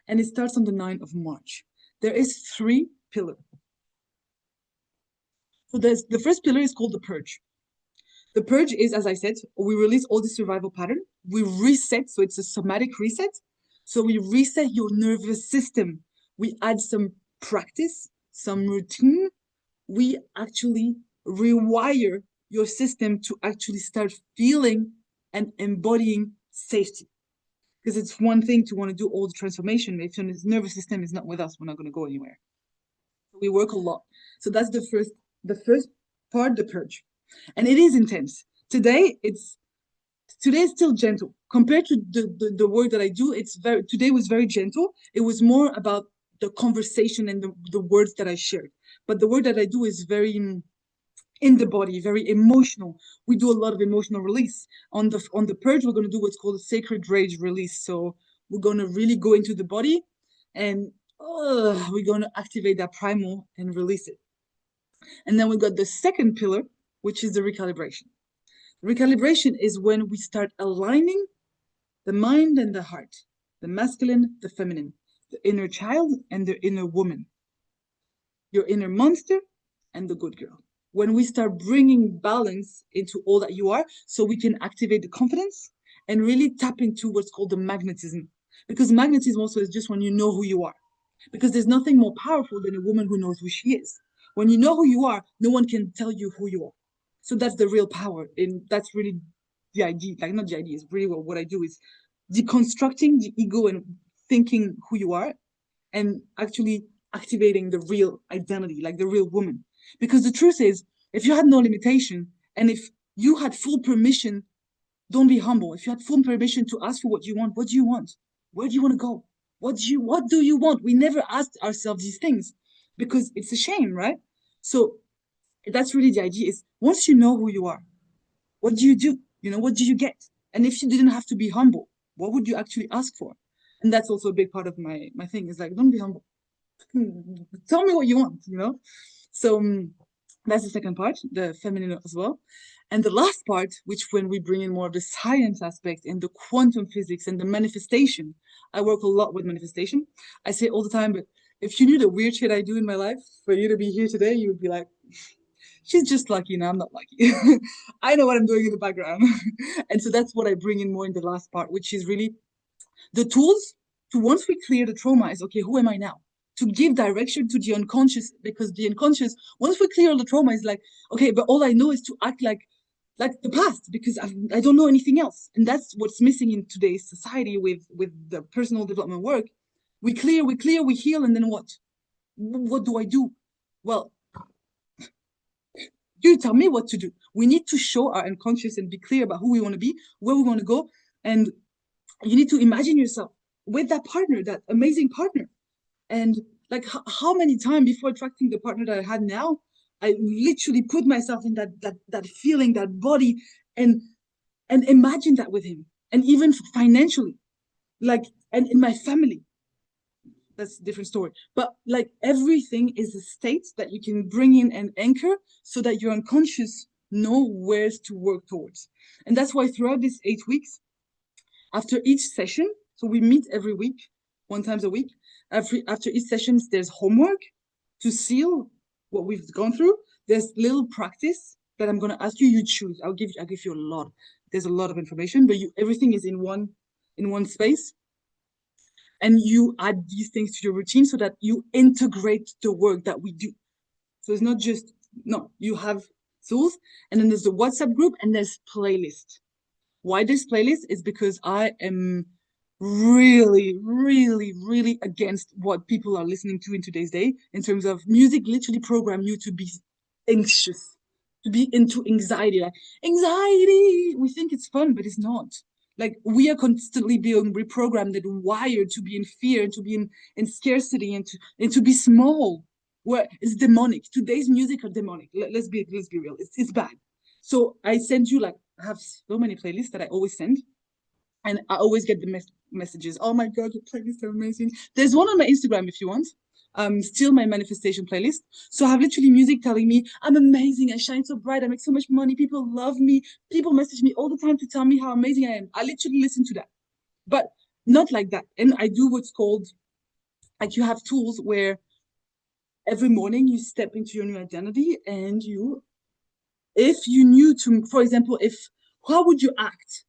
And it starts on the 9th of March. There is 3 pillars. So the first pillar is called the purge. The purge is, as I said, we release all the survival pattern. We reset, so it's a somatic reset. So we reset your nervous system. We add some practice, some routine. We actually rewire your system to actually start feeling and embodying safety. Because it's one thing to want to do all the transformation. If your nervous system is not with us, we're not going to go anywhere. We work a lot. So that's the first part, the purge. And it is intense. Today is still gentle compared to the work that I do. Today was very gentle. It was more about the conversation and the words that I shared. But the work that I do is very in the body, very emotional. We do a lot of emotional release. On the purge, we're going to do what's called a sacred rage release. So we're going to really go into the body, and we're going to activate that primal and release it. And then we got the second pillar, which is the recalibration. Recalibration is when we start aligning the mind and the heart, the masculine, the feminine, the inner child and the inner woman, your inner monster and the good girl. When we start bringing balance into all that you are, so we can activate the confidence and really tap into what's called the magnetism. Because magnetism also is just when you know who you are. Because there's nothing more powerful than a woman who knows who she is. When you know who you are, no one can tell you who you are. So that's the real power. And that's really the idea. Like, not the idea, it's really what I do is deconstructing the ego and thinking who you are, and actually activating the real identity, like the real woman. Because the truth is, if you had no limitation and if you had full permission, don't be humble. If you had full permission to ask for what do you want? Where do you want to go? What do you want? We never asked ourselves these things because it's a shame, right? So that's really the idea is once you know who you are, what do? You know, what do you get? And if you didn't have to be humble, what would you actually ask for? And that's also a big part of my thing, is like, don't be humble. Tell me what you want, you know? So that's the second part, the feminine as well. And the last part, which when we bring in more of the science aspect and the quantum physics and the manifestation, I work a lot with manifestation. I say all the time, but if you knew the weird shit I do in my life, for you to be here today, you would be like, she's just lucky and I'm not lucky. I know what I'm doing in the background. And so that's what I bring in more in the last part, which is really the tools to, once we clear the trauma, is okay, who am I now? To give direction to the unconscious, because the unconscious, once we clear all the trauma, is like, okay, but all I know is to act like the past, because I don't know anything else. And that's what's missing in today's society with the personal development work. We clear, we heal, and then what? What do I do? Well, you tell me what to do. We need to show our unconscious and be clear about who we want to be, where we want to go. And you need to imagine yourself with that partner, that amazing partner. And like how many times before attracting the partner that I had now, I literally put myself in that feeling, that body, and imagine that with him. And even financially, like, and in my family, that's a different story. But like everything is a state that you can bring in and anchor so that your unconscious know where to work towards. And that's why throughout these 8 weeks, after each session, so we meet every week, 1 time a week. After each session, there's homework to seal what we've gone through. There's little practice that I'm gonna ask you. You choose. I'll give you a lot. There's a lot of information, but everything is in one space. And you add these things to your routine so that you integrate the work that we do. So it's not just, no, you have tools, and then there's the WhatsApp group, and there's playlist. Why this playlist is because I am really, really, really against what people are listening to in today's day in terms of music. Literally program you to be anxious, to be into anxiety. Like, anxiety, we think it's fun, but it's not. Like, we are constantly being reprogrammed and wired to be in fear, and to be in scarcity, and to be small. Where it's demonic. Today's music are demonic. Let's be real. It's bad. So I send you, like, I have so many playlists that I always send, and I always get the messages. Oh my God, your playlists are amazing. There's one on my Instagram if you want. Still my manifestation playlist. So I have literally music telling me I'm amazing, I shine so bright, I make so much money, people love me, people message me all the time to tell me how amazing I am. I literally listen to that, but not like that. And I do what's called, like, you have tools where every morning you step into your new identity, and if you knew to, for example, how would you act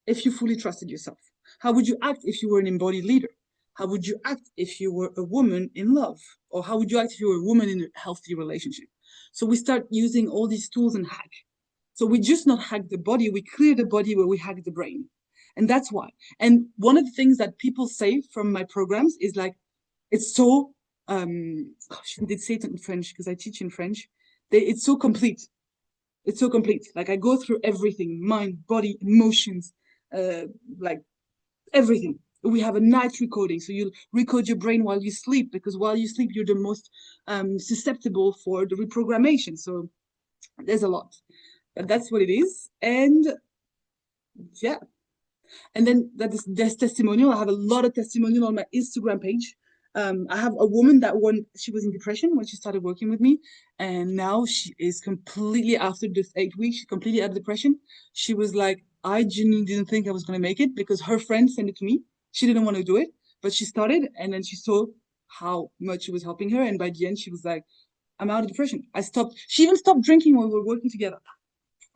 if you fully trusted yourself? How would you act if you were an embodied leader? How would you act if you were a woman in love? Or how would you act if you were a woman in a healthy relationship? So we start using all these tools and hack. So we just not hack the body, we clear the body where we hack the brain. And that's why. And one of the things that people say from my programs is like, it's so, gosh, I did say it in French because I teach in French. It's so complete. It's so complete. Like, I go through everything, mind, body, emotions, like everything. We have a night recording, so you recode your brain while you sleep, because while you sleep, you're the most susceptible for the reprogrammation. So there's a lot, but that's what it is. And yeah, and then there's testimonial. I have a lot of testimonial on my Instagram page. I have a woman that she was in depression when she started working with me, and now she is completely, after this 8 weeks, she's completely out of depression. She was like, I genuinely didn't think I was going to make it, because her friend sent it to me. She didn't want to do it, but she started, and then she saw how much it was helping her. And by the end, she was like, I'm out of depression. She even stopped drinking while we were working together.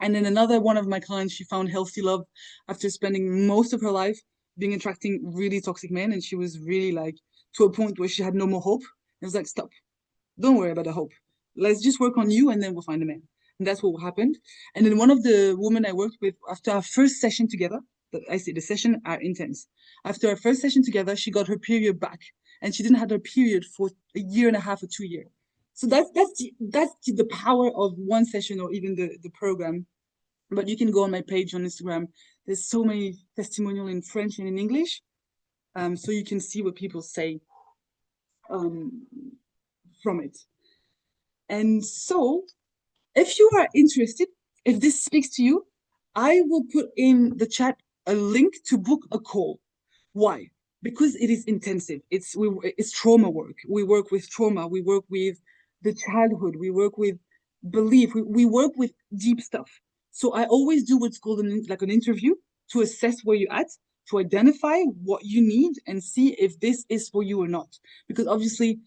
And then another one of my clients, she found healthy love after spending most of her life being attracting really toxic men. And she was really like to a point where she had no more hope. It was like, stop, don't worry about the hope. Let's just work on you, and then we'll find a man. And that's what happened. And then one of the women I worked with, after our first session together, I say the session are intense. After our first session together, she got her period back, and she didn't have her period for a year and a half or 2 years. So that's the power of one session, or even the program. But you can go on my page on Instagram. There's so many testimonials in French and in English, so you can see what people say from it. And so, if you are interested, if this speaks to you, I will put in the chat a link to book a call. Why? Because it is intensive. It's trauma work. We work with trauma. We work with the childhood. We work with belief. We work with deep stuff. So I always do what's called an interview to assess where you're at, to identify what you need and see if this is for you or not. Because obviously,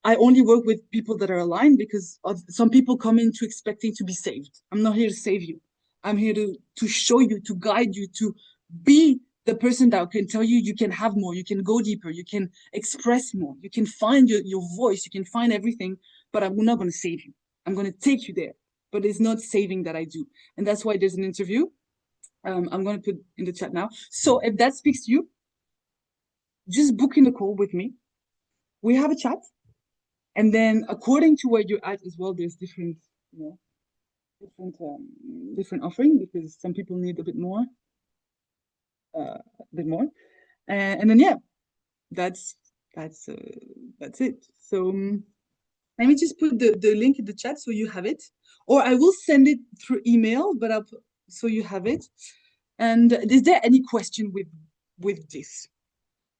I only work with people that are aligned because some people come into expecting to be saved. I'm not here to save you. I'm here to show you, to guide you, to be the person that can tell you you can have more, you can go deeper, you can express more, you can find your voice, you can find everything, but I'm not going to save you. I'm going to take you there. But it's not saving that I do. And that's why there's an interview. I'm going to put in the chat now. So if that speaks to you, just book in a call with me. We have a chat. And then according to where you're at as well, there's different, different offering because some people need a bit more. And then yeah, that's it. So let me just put the link in the chat so you have it, or I will send it through email, but so you have it. And is there any question with this?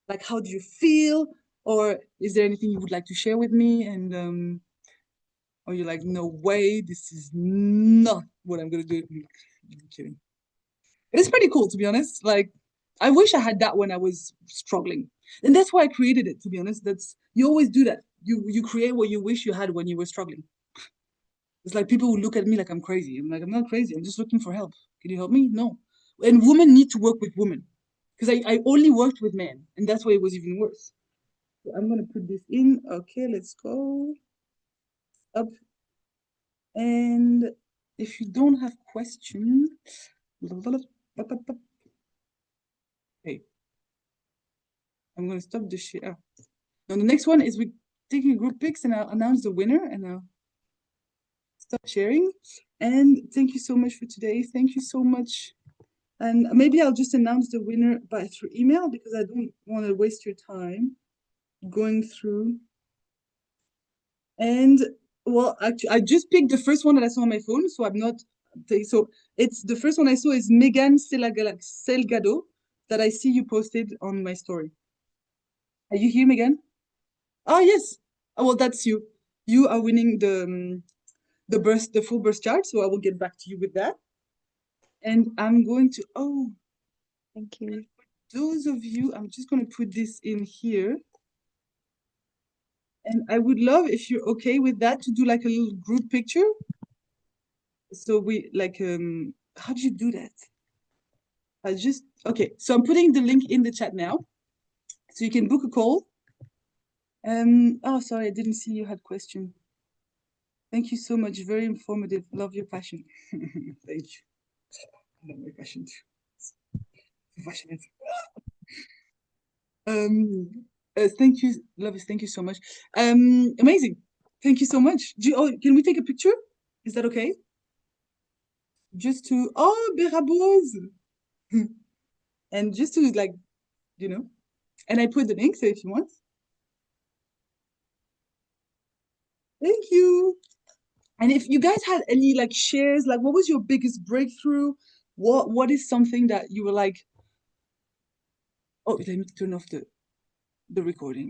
Like, how do you feel, or is there anything you would like to share with me? And or you're like, no way, this is not what I'm gonna do. I'm kidding. It's pretty cool, to be honest. Like, I wish I had that when I was struggling. And that's why I created it, to be honest. You always do that. You create what you wish you had when you were struggling. It's like people who look at me like I'm crazy. I'm like, I'm not crazy. I'm just looking for help. Can you help me? No. And women need to work with women. Because I only worked with men. And that's why it was even worse. So I'm gonna put this in. Okay, let's go up. And if you don't have questions, okay, I'm gonna stop the share. Now the next one is we taking group pics and I'll announce the winner and I'll stop sharing. And thank you so much for today. Thank you so much. And maybe I'll just announce the winner through email because I don't want to waste your time going through. And well, actually, I just picked the first one that I saw on my phone, so I'm not. So it's the first one I saw is Megan Selgado that I see you posted on my story. Are you here, Megan? Oh yes. Oh, well, that's you. You are winning the full burst chart. So I will get back to you with that. And I'm going to. Oh, thank you. Those of you, I'm just going to put this in here. And I would love, if you're okay with that, to do like a little group picture. So we like, how do you do that? Okay, so I'm putting the link in the chat now. So you can book a call. Oh, sorry, I didn't see you had a question. Thank you so much. Very informative. Love your passion. Thank you. I love my passion too. Passionate. Thank you, Lovis. Thank you so much. Amazing. Thank you so much. Can we take a picture? Is that okay? Just to Berabose. And just to like, and I put the link, so if you want. Thank you. And if you guys had any like shares, like what was your biggest breakthrough? What is something that you were like, oh, let me turn off the recording.